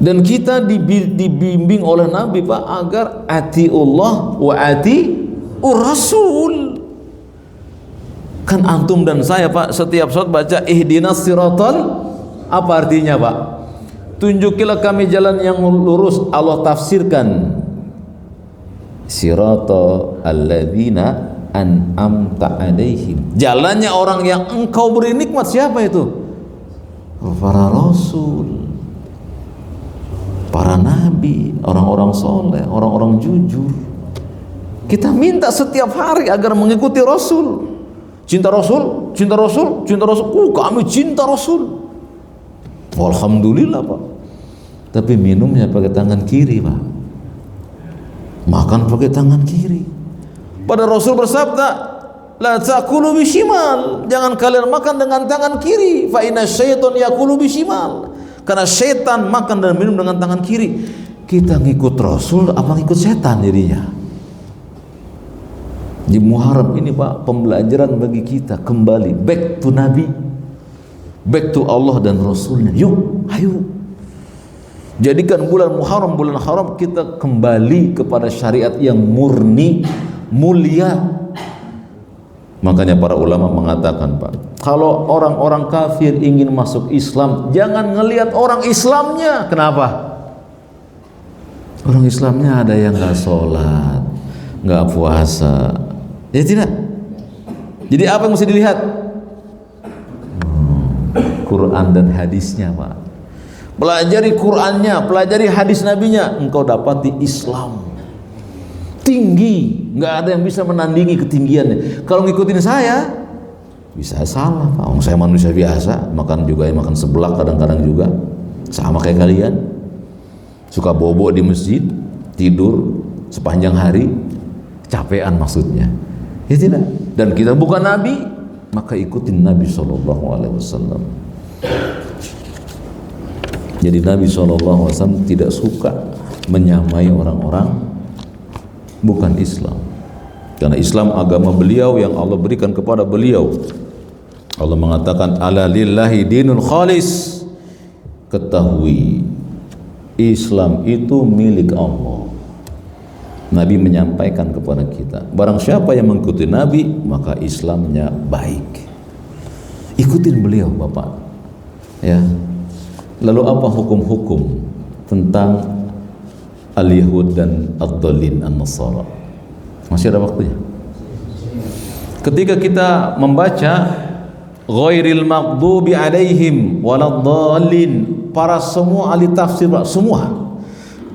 Dan kita dibimbing oleh Nabi Pak agar atiullah wa atiur rasul. Kan antum dan saya Pak setiap saat baca ihdinas siratal, apa artinya Pak? Tunjukilah kami jalan yang lurus. Allah tafsirkan siratal alladzina an'amta alaihim, jalannya orang yang engkau beri nikmat. Siapa itu? Para rasul, para nabi, orang-orang soleh, orang-orang jujur. Kita minta setiap hari agar mengikuti Rasul. Cinta Rasul, cinta Rasul, cinta Rasul. Kami cinta Rasul. Alhamdulillah Pak. Tapi minumnya pakai tangan kiri Pak. Makan pakai tangan kiri. Pada Rasul bersabda, la ta'kulu bishimal, jangan kalian makan dengan tangan kiri. Fa inna syaitan yakulu bishimal, karena setan makan dan minum dengan tangan kiri. Kita ngikut Rasul apa ngikut setan jadinya? Di Muharram ini Pak, pembelajaran bagi kita kembali back to Nabi, back to Allah dan Rasulnya. Yuk, ayo jadikan bulan Muharram bulan haram kita kembali kepada syariat yang murni, mulia. Makanya para ulama mengatakan Pak, kalau orang-orang kafir ingin masuk Islam, jangan ngelihat orang Islamnya. Kenapa? Orang Islamnya ada yang nggak sholat, nggak puasa, ya tidak. Jadi apa yang mesti dilihat? Quran dan hadisnya Pak. Pelajari Qurannya, pelajari hadis Nabinya, engkau dapati Islam tinggi, nggak ada yang bisa menandingi ketinggiannya. Kalau ngikutin saya, bisa salah Pak. Saya manusia biasa, makan juga ya makan seblak kadang-kadang juga, sama kayak kalian. Suka bobo di masjid, tidur sepanjang hari, capean maksudnya. Ya tidak. Dan kita bukan Nabi, maka ikutin Nabi SAW. Jadi Nabi SAW tidak suka menyamai orang-orang bukan Islam, karena Islam agama beliau yang Allah berikan kepada beliau. Allah mengatakan ala lillahi dinul khalis, ketahui Islam itu milik Allah. Nabi menyampaikan kepada kita, barang siapa yang mengikuti Nabi maka Islamnya baik. Ikutin beliau Bapak ya. Lalu apa hukum-hukum tentang al-Yahud dan ad-Dallin an-Nasara? Masih ada waktunya. Ketika kita membaca ghairil maghdubi alaihim waladdallin, para semua ahli tafsir semua,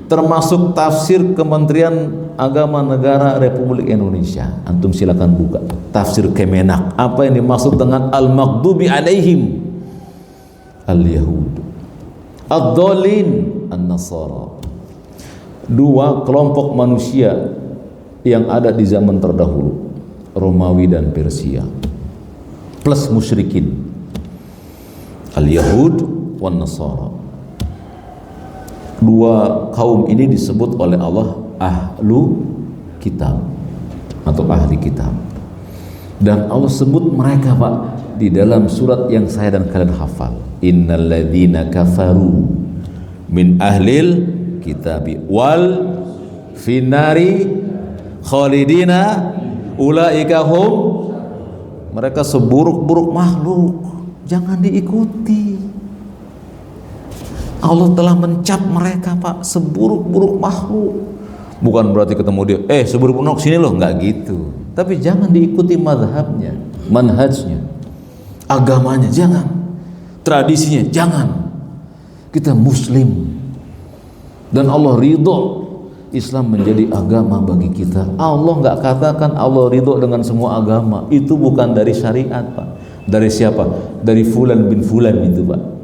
termasuk tafsir Kementerian Agama Negara Republik Indonesia, antum silakan buka tafsir Kemenak, apa yang dimaksud dengan al-maghdubi alaihim? Al-Yahud, ad-Dallin an-Nasara. Dua kelompok manusia yang ada di zaman terdahulu, Romawi dan Persia, plus musyrikin, al-Yahud wan Nasara. Dua kaum ini disebut oleh Allah ahlu kitab atau ahli kitab, dan Allah sebut mereka Pak di dalam surat yang saya dan kalian hafal, innal ladzina kafaru min ahlil kitabi wal finari khalidina ulaika hum, mereka seburuk-buruk makhluk, jangan diikuti. Allah telah mencap mereka Pak seburuk-buruk makhluk. Bukan berarti ketemu dia seburuk-buruk sini loh, nggak gitu. Tapi jangan diikuti mazhabnya, manhajnya, agamanya jangan, tradisinya jangan. Kita muslim dan Allah ridho Islam menjadi agama bagi kita. Allah nggak katakan Allah ridho dengan semua agama, itu bukan dari syariat Pak. Dari siapa? Dari fulan bin fulan itu Pak.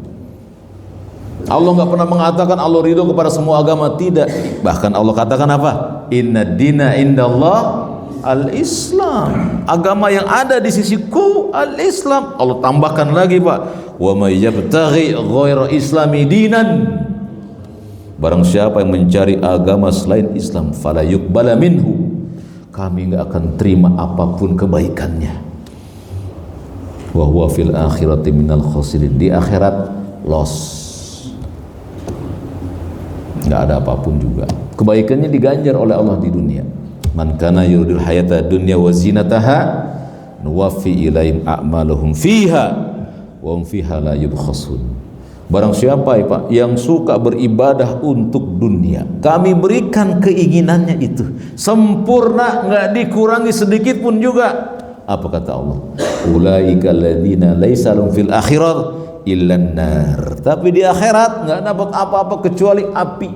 Allah nggak pernah mengatakan Allah ridho kepada semua agama, tidak. Bahkan Allah katakan apa? Inna dina indallah al-Islam, agama yang ada di sisiku al-Islam. Allah tambahkan lagi Pak, wa may yabtaghi ghaira islami dinan, barang siapa yang mencari agama selain Islam, fala yuqbala minhu, kami nggak akan terima apapun kebaikannya. Wa huwa fil akhirati minal khasirin, di akhirat loss. nggak ada apapun juga. Kebaikannya diganjar oleh Allah di dunia. Man kana yuridul hayata dunya wa zinataha nuwaffi ilaihim a'maluhum fiha wa hum fiha la yubkhasun. Barang siapa ya Pak yang suka beribadah untuk dunia, kami berikan keinginannya itu sempurna, nggak dikurangi sedikit pun juga. Apa kata Allah? Ulaika alladzina laisa lahum fil akhirat illa nar. Tapi di akhirat nggak dapat apa-apa kecuali api.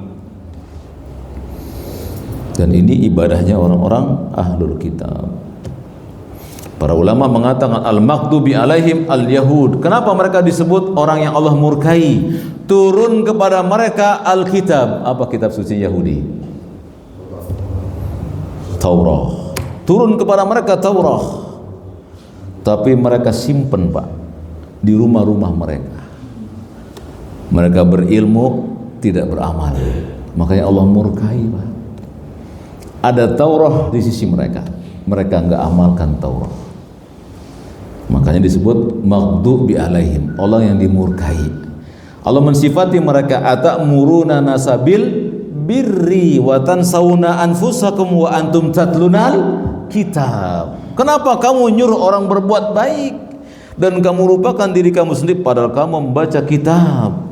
Dan ini ibadahnya orang-orang ahlul kitab. Para ulama mengatakan al-maghdubi alaihim al-yahud. Kenapa mereka disebut orang yang Allah murkai? Turun kepada mereka al-kitab. Apa kitab suci Yahudi? Taurat. Turun kepada mereka Taurat. Tapi mereka simpen Pak di rumah-rumah mereka. Mereka berilmu, tidak beramal. Makanya Allah murkai Pak. Ada Taurat di sisi mereka, mereka enggak amalkan Taurat. Makanya disebut maghdubi alaihim, orang yang dimurkai. Allah mensifati mereka atamuruna nasabil birri wa tansawna anfusakum wa antum tatlunal kitab. Kenapa kamu nyuruh orang berbuat baik dan kamu lupakan diri kamu sendiri padahal kamu membaca kitab?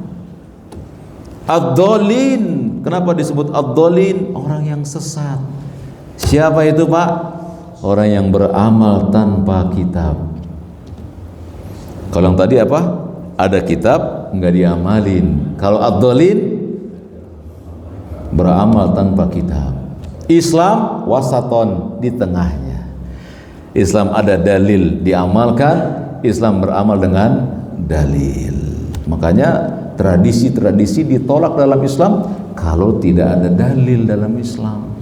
Ad-dhalin. Kenapa disebut ad-dhalin? Orang yang sesat. Siapa itu Pak? Orang yang beramal tanpa kitab. Kalau yang tadi apa? Ada kitab, enggak diamalin. Kalau ad-dhalin, beramal tanpa kitab. Islam wasaton, di tengahnya. Islam ada dalil diamalkan, Islam beramal dengan dalil. Makanya tradisi-tradisi ditolak dalam Islam kalau tidak ada dalil dalam Islam.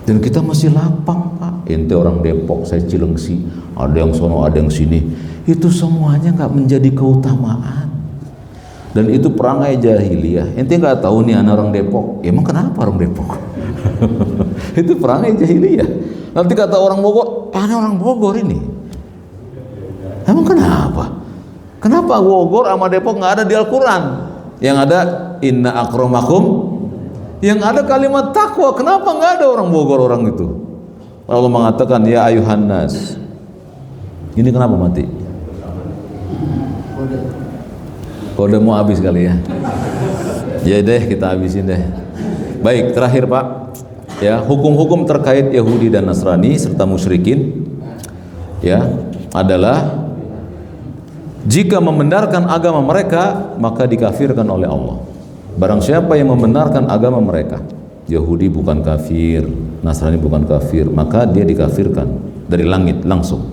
Dan kita masih lapang Pak. Ente orang Depok, saya Cilengsi, ada yang sono, ada yang sini. Itu semuanya nggak menjadi keutamaan. Dan itu perangai jahiliyah. Ente nggak tahu nih anak orang Depok. Emang kenapa orang Depok? Itu perangai jahiliyah. Nanti kata orang Bogor, ada orang Bogor ini. Emang kenapa? Kenapa Bogor sama Depok nggak ada di Al-Quran? Yang ada inna akramakum. Yang ada kalimat takwa. Kenapa nggak ada orang Bogor orang itu? Allah mengatakan ya ayuhan nas. Ini kenapa mati? Kode mau habis kali ya. Ya deh kita habisin deh. Baik, terakhir Pak. Ya, hukum-hukum terkait Yahudi dan Nasrani serta musyrikin ya adalah jika membenarkan agama mereka maka dikafirkan oleh Allah. Barang siapa yang membenarkan agama mereka, Yahudi bukan kafir, Nasrani bukan kafir, maka dia dikafirkan dari langit langsung.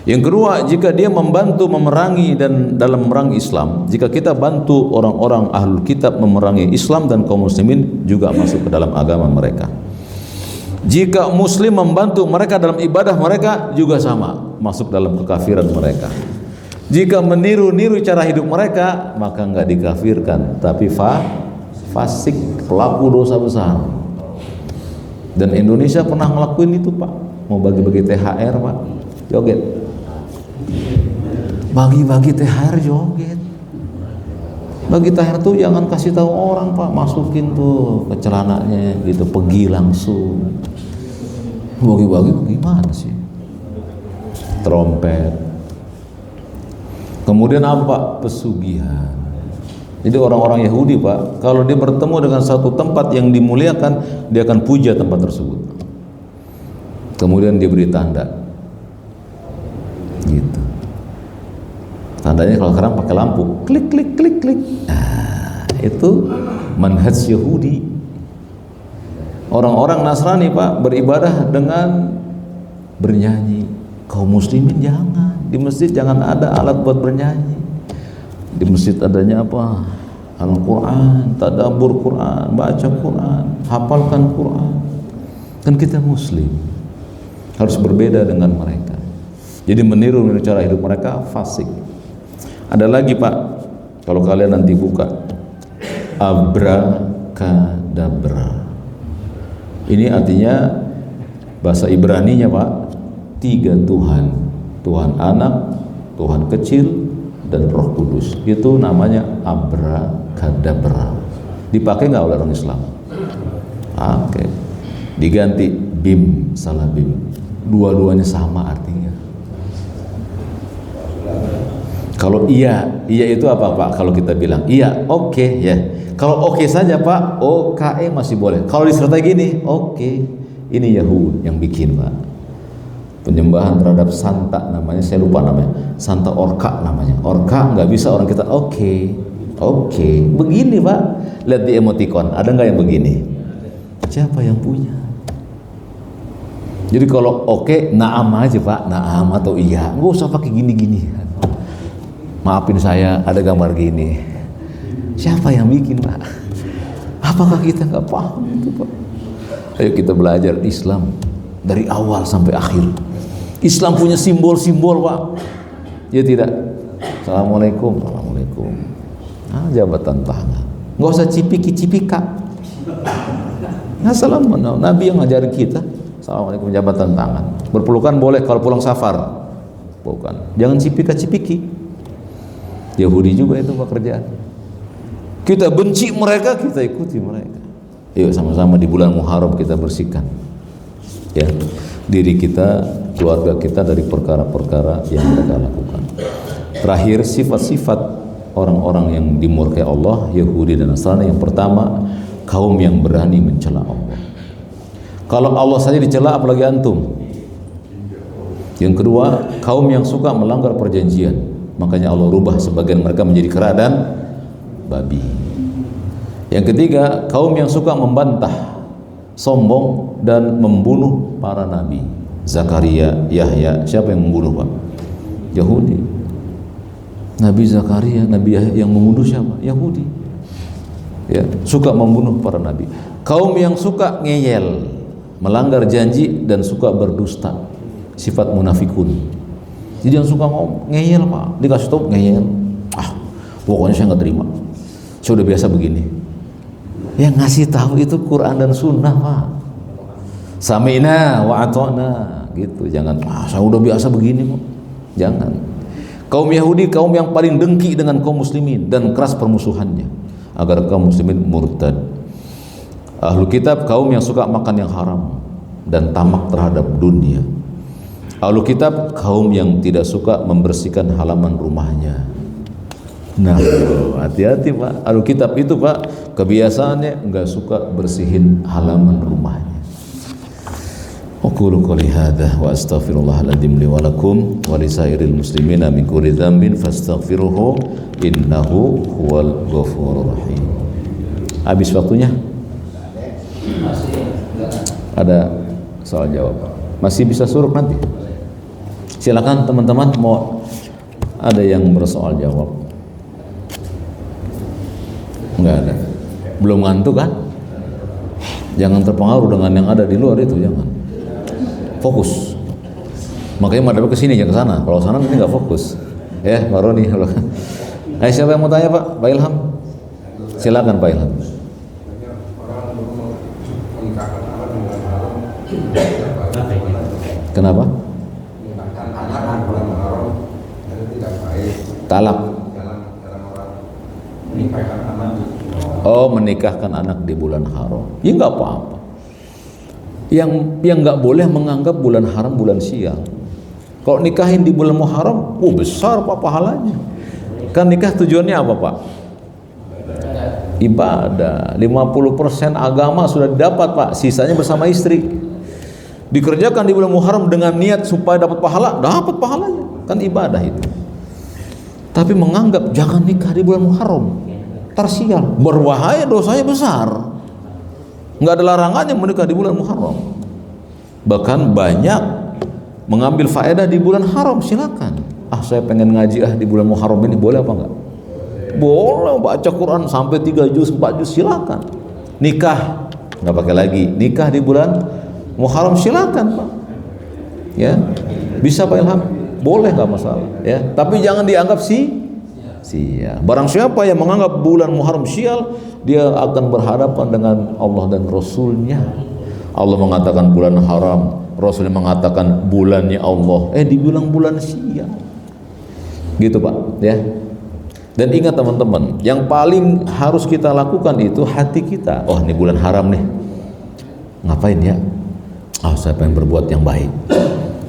Yang kedua, jika dia membantu memerangi dan dalam memerangi Islam, jika kita bantu orang-orang ahlul kitab memerangi Islam dan kaum muslimin juga masuk ke dalam agama mereka. Jika muslim membantu mereka dalam ibadah mereka juga sama, masuk dalam kekafiran mereka. Jika meniru-niru cara hidup mereka maka enggak dikafirkan, tapi fasik, pelaku dosa besar. Dan Indonesia pernah ngelakuin itu Pak, mau bagi-bagi THR Pak, joget. Bagi-bagi THR joget. Bagi THR tuh jangan kasih tahu orang Pak, masukin tuh ke celananya gitu, pergi langsung. Bagi-bagi gimana sih? Trompet. Kemudian apa? Pesugihan. Jadi orang-orang Yahudi Pak, kalau dia bertemu dengan satu tempat yang dimuliakan, dia akan puja tempat tersebut. Kemudian dia beri tanda. Gitu. Tandanya kalau sekarang pakai lampu, klik klik klik klik. Nah, itu manhaj Yahudi. Orang-orang Nasrani Pak beribadah dengan bernyanyi. Kaum muslimin jangan. Di masjid jangan ada alat buat bernyanyi. Di masjid adanya apa? Al-Quran, tadabbur Quran, baca Quran, hafalkan Quran. Kan kita muslim, harus berbeda dengan mereka. Jadi meniru cara hidup mereka fasik. Ada lagi Pak, kalau kalian nanti buka abrakadabra. Ini artinya bahasa Ibraninya Pak, 3 Tuhan. Tuhan Anak, Tuhan Kecil, dan Roh Kudus. Itu namanya abrakadabra. Dipakai nggak oleh orang Islam? Oke. Diganti bim, salah bim. Dua-duanya sama artinya. Kalau iya itu apa Pak? Kalau kita bilang iya, oke, ya. Kalau oke saja Pak, OKE masih boleh. Kalau disertai gini, oke. Ini Yahud yang bikin Pak. Penyembahan terhadap santa namanya, saya lupa namanya. Santa Orka namanya. Orka nggak bisa orang kita oke. Begini Pak. Lihat di emoticon, ada nggak yang begini? Siapa yang punya? Jadi kalau oke, naam aja Pak, naam atau iya. Nggak usah pakai gini-gini. Maafin saya, ada gambar gini. Siapa yang bikin Pak? Apakah kita nggak paham itu Pak? Ayo kita belajar Islam dari awal sampai akhir. Islam punya simbol-simbol Pak. Ya tidak? Assalamualaikum. Jabatan tangan. Nggak usah cipiki-cipika. Assalamualaikum. Nabi yang ngajarin kita. Assalamualaikum, jabatan tangan. Berpelukan boleh kalau pulang safar. Bukan. Jangan cipika-cipiki. Yahudi juga itu pekerjaan. Kita benci mereka, kita ikuti mereka. Yuk sama-sama di bulan Muharram kita bersihkan ya diri kita, keluarga kita dari perkara-perkara yang mereka lakukan. Terakhir, sifat-sifat orang-orang yang dimurkai Allah, Yahudi dan Nasrani. Yang pertama, kaum yang berani mencela Allah. Kalau Allah saja dicela, apalagi antum. Yang kedua, kaum yang suka melanggar perjanjian. Makanya Allah rubah sebagian mereka menjadi kera dan babi. Yang ketiga, kaum yang suka membantah, sombong dan membunuh para nabi. Zakaria, Yahya, siapa yang membunuh Pak? Yahudi. Nabi Zakaria, Nabi Yahya yang membunuh siapa? Yahudi. Ya, suka membunuh para nabi. Kaum yang suka ngeyel, melanggar janji dan suka berdusta. Sifat munafikun. Jadi yang suka ngeyel Pak, dikasih tahu ngeyel. Pokoknya saya nggak terima. Saya udah biasa begini. Yang ngasih tahu itu Quran dan Sunnah Pak. Sami'na wa ata'na gitu. Jangan saya udah biasa begini kok. Jangan. Kaum Yahudi kaum yang paling dengki dengan kaum muslimin dan keras permusuhannya agar kaum muslimin murtad. Ahlu kitab kaum yang suka makan yang haram dan tamak terhadap dunia. Ahlu kitab kaum yang tidak suka membersihkan halaman rumahnya. Nah, hati-hati Pak. Ahlu kitab itu Pak, kebiasaannya enggak suka bersihin halaman rumahnya. Aqulu qouli hadza wa astaghfirullahaladzim li wa lakum wa lisairil muslimina min kulli dzambin fastaghfiruhu innahu huwal ghafurur rahim. Habis waktunya? Ada soal jawab. Masih bisa suruh nanti. Silakan teman-teman, mau ada yang bersoal jawab. Enggak ada. Belum ngantuk kan? Jangan terpengaruh dengan yang ada di luar itu, jangan. Fokus. Makanya madhab ke sini, jangan ke sana. Kalau sana nanti nggak fokus. Ya, Pak Roni. Siapa yang mau tanya Pak? Pak Ilham. Silakan Pak Ilham. Kenapa? Talak. Oh, menikahkan anak di bulan haram. Ya nggak apa-apa. Yang nggak boleh menganggap bulan haram bulan sial. Kalau nikahin di bulan Muharram, besar Pak pahalanya. Kan nikah tujuannya apa Pak? Ibadah. 50% agama sudah didapat Pak, sisanya bersama istri. Dikerjakan di bulan Muharram dengan niat supaya dapat pahala, dapat pahalanya. Kan ibadah itu. Tapi menganggap jangan nikah di bulan Muharram, tersial, berbahaya, dosanya besar. Nggak ada larangannya menikah di bulan Muharram. Bahkan banyak mengambil faedah di bulan haram, silakan. Saya pengen ngaji di bulan Muharram ini, boleh apa enggak? Boleh, baca Quran sampai 3 juz, 4 juz, silakan. Nikah, nggak pakai lagi. Nikah di bulan Muharram silakan Pak. Ya, bisa Pak Ilham, boleh, nggak masalah. Ya, tapi jangan dianggap sia. Barang siapa yang menganggap bulan Muharram sial, dia akan berhadapan dengan Allah dan Rasulnya. Allah mengatakan bulan haram, Rasulnya mengatakan bulannya Allah. Dibilang bulan sial. Gitu Pak, ya. Dan ingat teman-teman, yang paling harus kita lakukan itu hati kita. Oh, ini bulan haram nih, ngapain ya? Oh, saya pengen berbuat yang baik,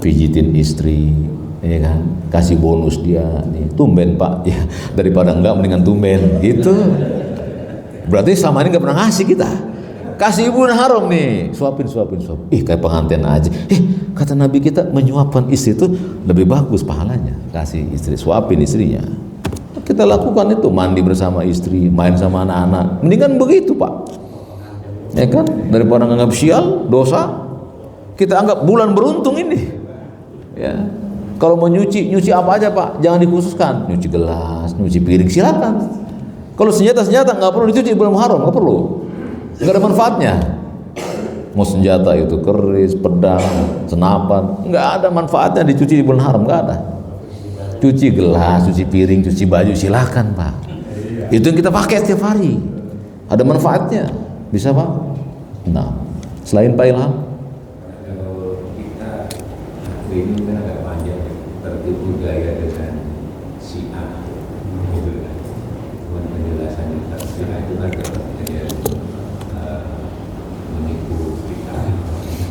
pijitin istri, ya kan, kasih bonus dia, nih, tumben pak, ya daripada enggak mendingan tumben, gitu. Berarti sama ini nggak pernah ngasih kita. Kasih bulan haram nih, suapin. Kayak pengantin aja. Kata Nabi kita, menyuapkan istri itu lebih bagus pahalanya. Kasih istri, suapin istrinya. Kita lakukan itu, mandi bersama istri, main sama anak-anak. Mendingan begitu pak, ya kan, daripada nganggap sial, dosa. Kita anggap bulan beruntung ini, ya. Kalau mau nyuci apa aja pak, jangan dikhususkan. Nyuci gelas, nyuci piring, silakan. Kalau senjata nggak perlu dicuci bulan haram, nggak perlu, nggak ada manfaatnya. Mau senjata itu keris, pedang, senapan, nggak ada manfaatnya dicuci di bulan haram, nggak ada. Cuci gelas, cuci piring, cuci baju, silakan pak. Itu yang kita pakai setiap hari, ada manfaatnya, bisa pak. Nah, selain Pak Ilham, kalau kita ini kan agak panjang, tertipu gaya dengan Syiah, gitu kan. Penjelasan Syiah itu kan menipu kita.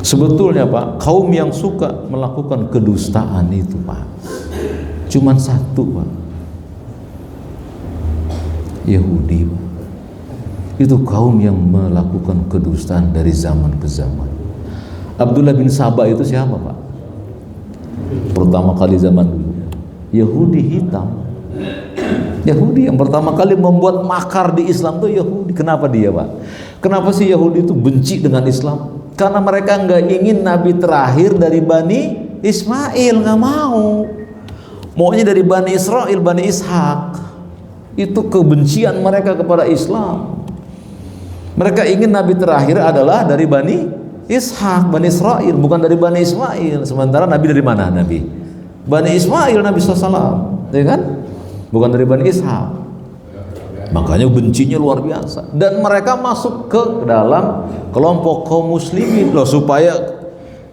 sebetulnya pak, kaum yang suka melakukan kedustaan itu pak, cuman satu pak, Yahudi pak. Itu kaum yang melakukan kedustaan dari zaman ke zaman. Abdullah bin Sabah itu siapa pak? Pertama kali zaman dulu, Yahudi hitam. Yahudi yang pertama kali membuat makar di Islam itu Yahudi. Kenapa dia pak? Kenapa sih Yahudi itu benci dengan Islam? Karena mereka nggak ingin Nabi terakhir dari Bani Ismail, nggak mau. Maunya dari Bani Israel, Bani Ishak. Itu kebencian mereka kepada Islam. Mereka ingin Nabi terakhir adalah dari Bani Ishak, Bani Israel, bukan dari Bani Ismail. Sementara Nabi dari mana Nabi? Bani Ismail, Nabi SAW, ya kan? Bukan dari Bani Ishak. Makanya bencinya luar biasa. Dan mereka masuk ke dalam kelompok kaum muslimin loh, supaya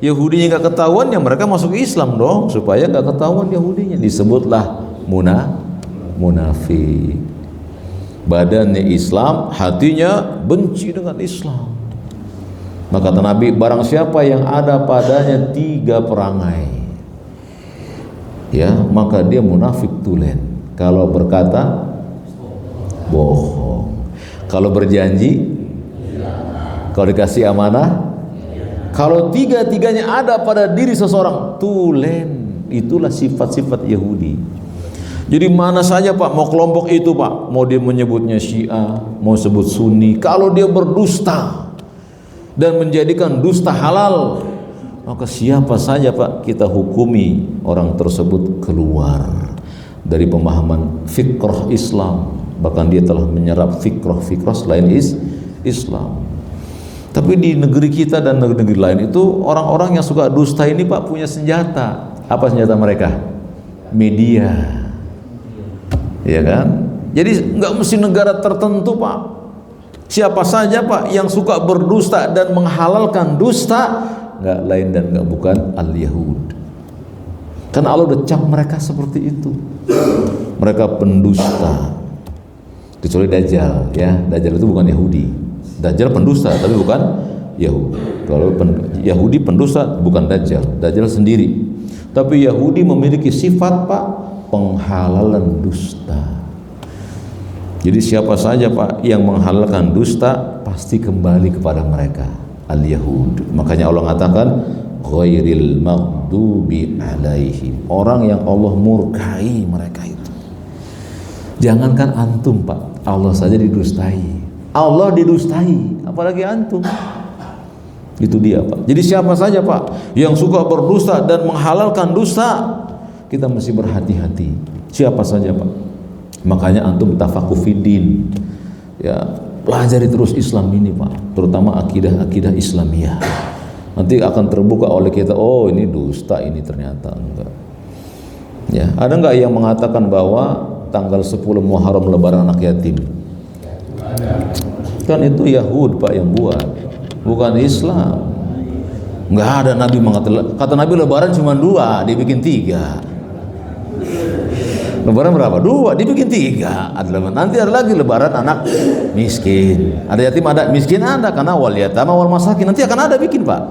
Yahudinya nggak ketahuan, ya mereka masuk Islam dong, supaya nggak ketahuan Yahudinya. Disebutlah munafik. Badannya Islam, hatinya benci dengan Islam. Maka kata Nabi, barang siapa yang ada padanya 3 perangai, ya, maka dia munafik tulen. Kalau berkata bohong, kalau berjanji, kalau dikasih amanah, kalau 3-tiganya ada pada diri seseorang, tulen. Itulah sifat-sifat Yahudi. Jadi mana saja pak, mau kelompok itu pak, mau dia menyebutnya Syiah, mau sebut Sunni, kalau dia berdusta dan menjadikan dusta halal, maka siapa saja pak, kita hukumi orang tersebut keluar dari pemahaman fikrah Islam. Bahkan dia telah menyerap fikrah selain Islam. Tapi di negeri kita dan negeri-negeri lain itu, orang-orang yang suka dusta ini pak punya senjata. Apa senjata mereka? Media. Ya kan? Jadi nggak mesti negara tertentu pak. Siapa saja pak yang suka berdusta dan menghalalkan dusta, nggak lain dan nggak bukan al-Yahud. Karena Allah udah cap mereka seperti itu. Mereka pendusta. Kecuali Dajjal, ya. Dajjal itu bukan Yahudi. Dajjal pendusta tapi bukan Yahudi. Kalau Yahudi pendusta bukan Dajjal. Dajjal sendiri. Tapi Yahudi memiliki sifat pak, penghalalan dusta. Jadi siapa saja pak yang menghalalkan dusta pasti kembali kepada mereka, al-Yahud. Makanya Allah mengatakan ghairil maghdubi alaihim, orang yang Allah murkai mereka itu. Jangankan antum pak, Allah saja didustai. Allah didustai, apalagi antum. Itu dia pak. Jadi siapa saja pak yang suka berdusta dan menghalalkan dusta, kita mesti berhati-hati. Siapa saja pak. Makanya antum tafaqquh fiddin, ya, pelajari terus Islam ini pak, terutama akidah Islamiyah. Nanti akan terbuka oleh kita, oh ini dusta, ini ternyata enggak. Ya, ada enggak yang mengatakan bahwa tanggal 10 Muharram lebaran anak yatim? Kan itu Yahud pak yang buat, bukan Islam. Enggak ada Nabi mengatakan, kata Nabi lebaran cuma 2, dibikin 3. Lebaran berapa? 2, dibikin 3. Nanti ada lagi lebaran anak miskin. Ada yatim, ada miskin, ada karena wal yatama wal masakin. Nanti akan ada bikin, Pak.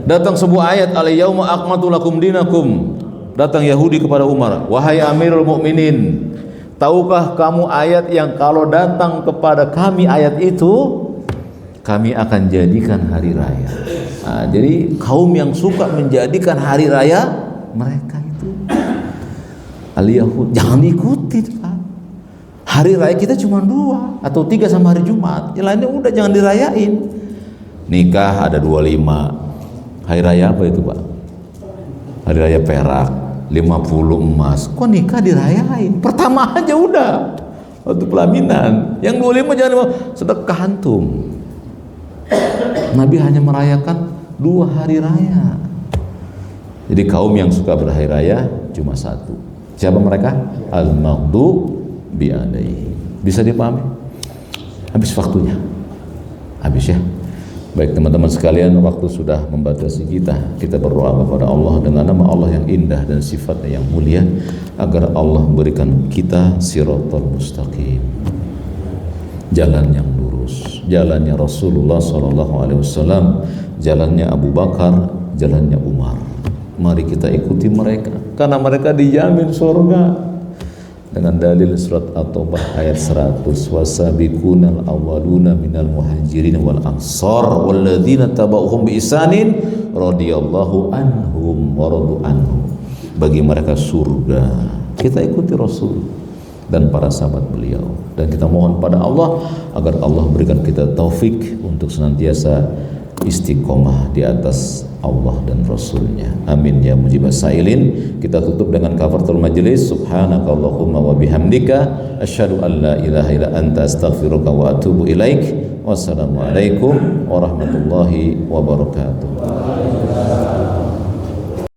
Datang sebuah ayat, al yauma akmaltu lakum dinakum. Datang Yahudi kepada Umar, wahai Amirul Mukminin, tahukah kamu ayat yang kalau datang kepada kami ayat itu, kami akan jadikan hari raya. Nah, jadi kaum yang suka menjadikan hari raya mereka itu al-Yahud, jangan ikuti, Pak. Hari raya kita cuma 2 atau 3 sama hari Jumat, yang lainnya udah jangan dirayain. Nikah ada 25. Hari raya apa itu, Pak? Hari raya perak, 50 emas. Kok nikah dirayain? Pertama aja udah waktu pelaminan. Yang 25 jangan sedekah antum. Nabi hanya merayakan 2 hari raya. Jadi kaum yang suka berhari raya cuma 1. Siapa mereka? Al-maghdubi alaihi. Bisa dipahami? Habis waktunya. Habis ya. Baik teman-teman sekalian, waktu sudah membatasi kita. Kita berdoa kepada Allah dengan nama Allah yang indah dan sifatnya yang mulia, agar Allah berikan kita siratal mustaqim, jalan yang lurus, jalannya Rasulullah SAW, jalannya Abu Bakar, jalannya Umar. Mari kita ikuti mereka, karena mereka dijamin surga. Dengan dalil surat At-Taubah ayat 100, wasabiqunal awwaluna minal muhajirin wal ansar walladzina tabauhum bi ihsanin radhiyallahu anhum wa radu anhum. Bagi mereka surga. Kita ikuti Rasul dan para sahabat beliau, dan kita mohon pada Allah agar Allah berikan kita taufik untuk senantiasa istiqomah di atas Allah dan Rasulnya. Amin ya mujibas sailin. Kita tutup dengan kafaratul majlis. Subhanakallahumma wa bihamdika asyhadu an la ilaha illa anta astaghfiruka wa atubu ilaik. Wassalamualaikum warahmatullahi wabarakatuh.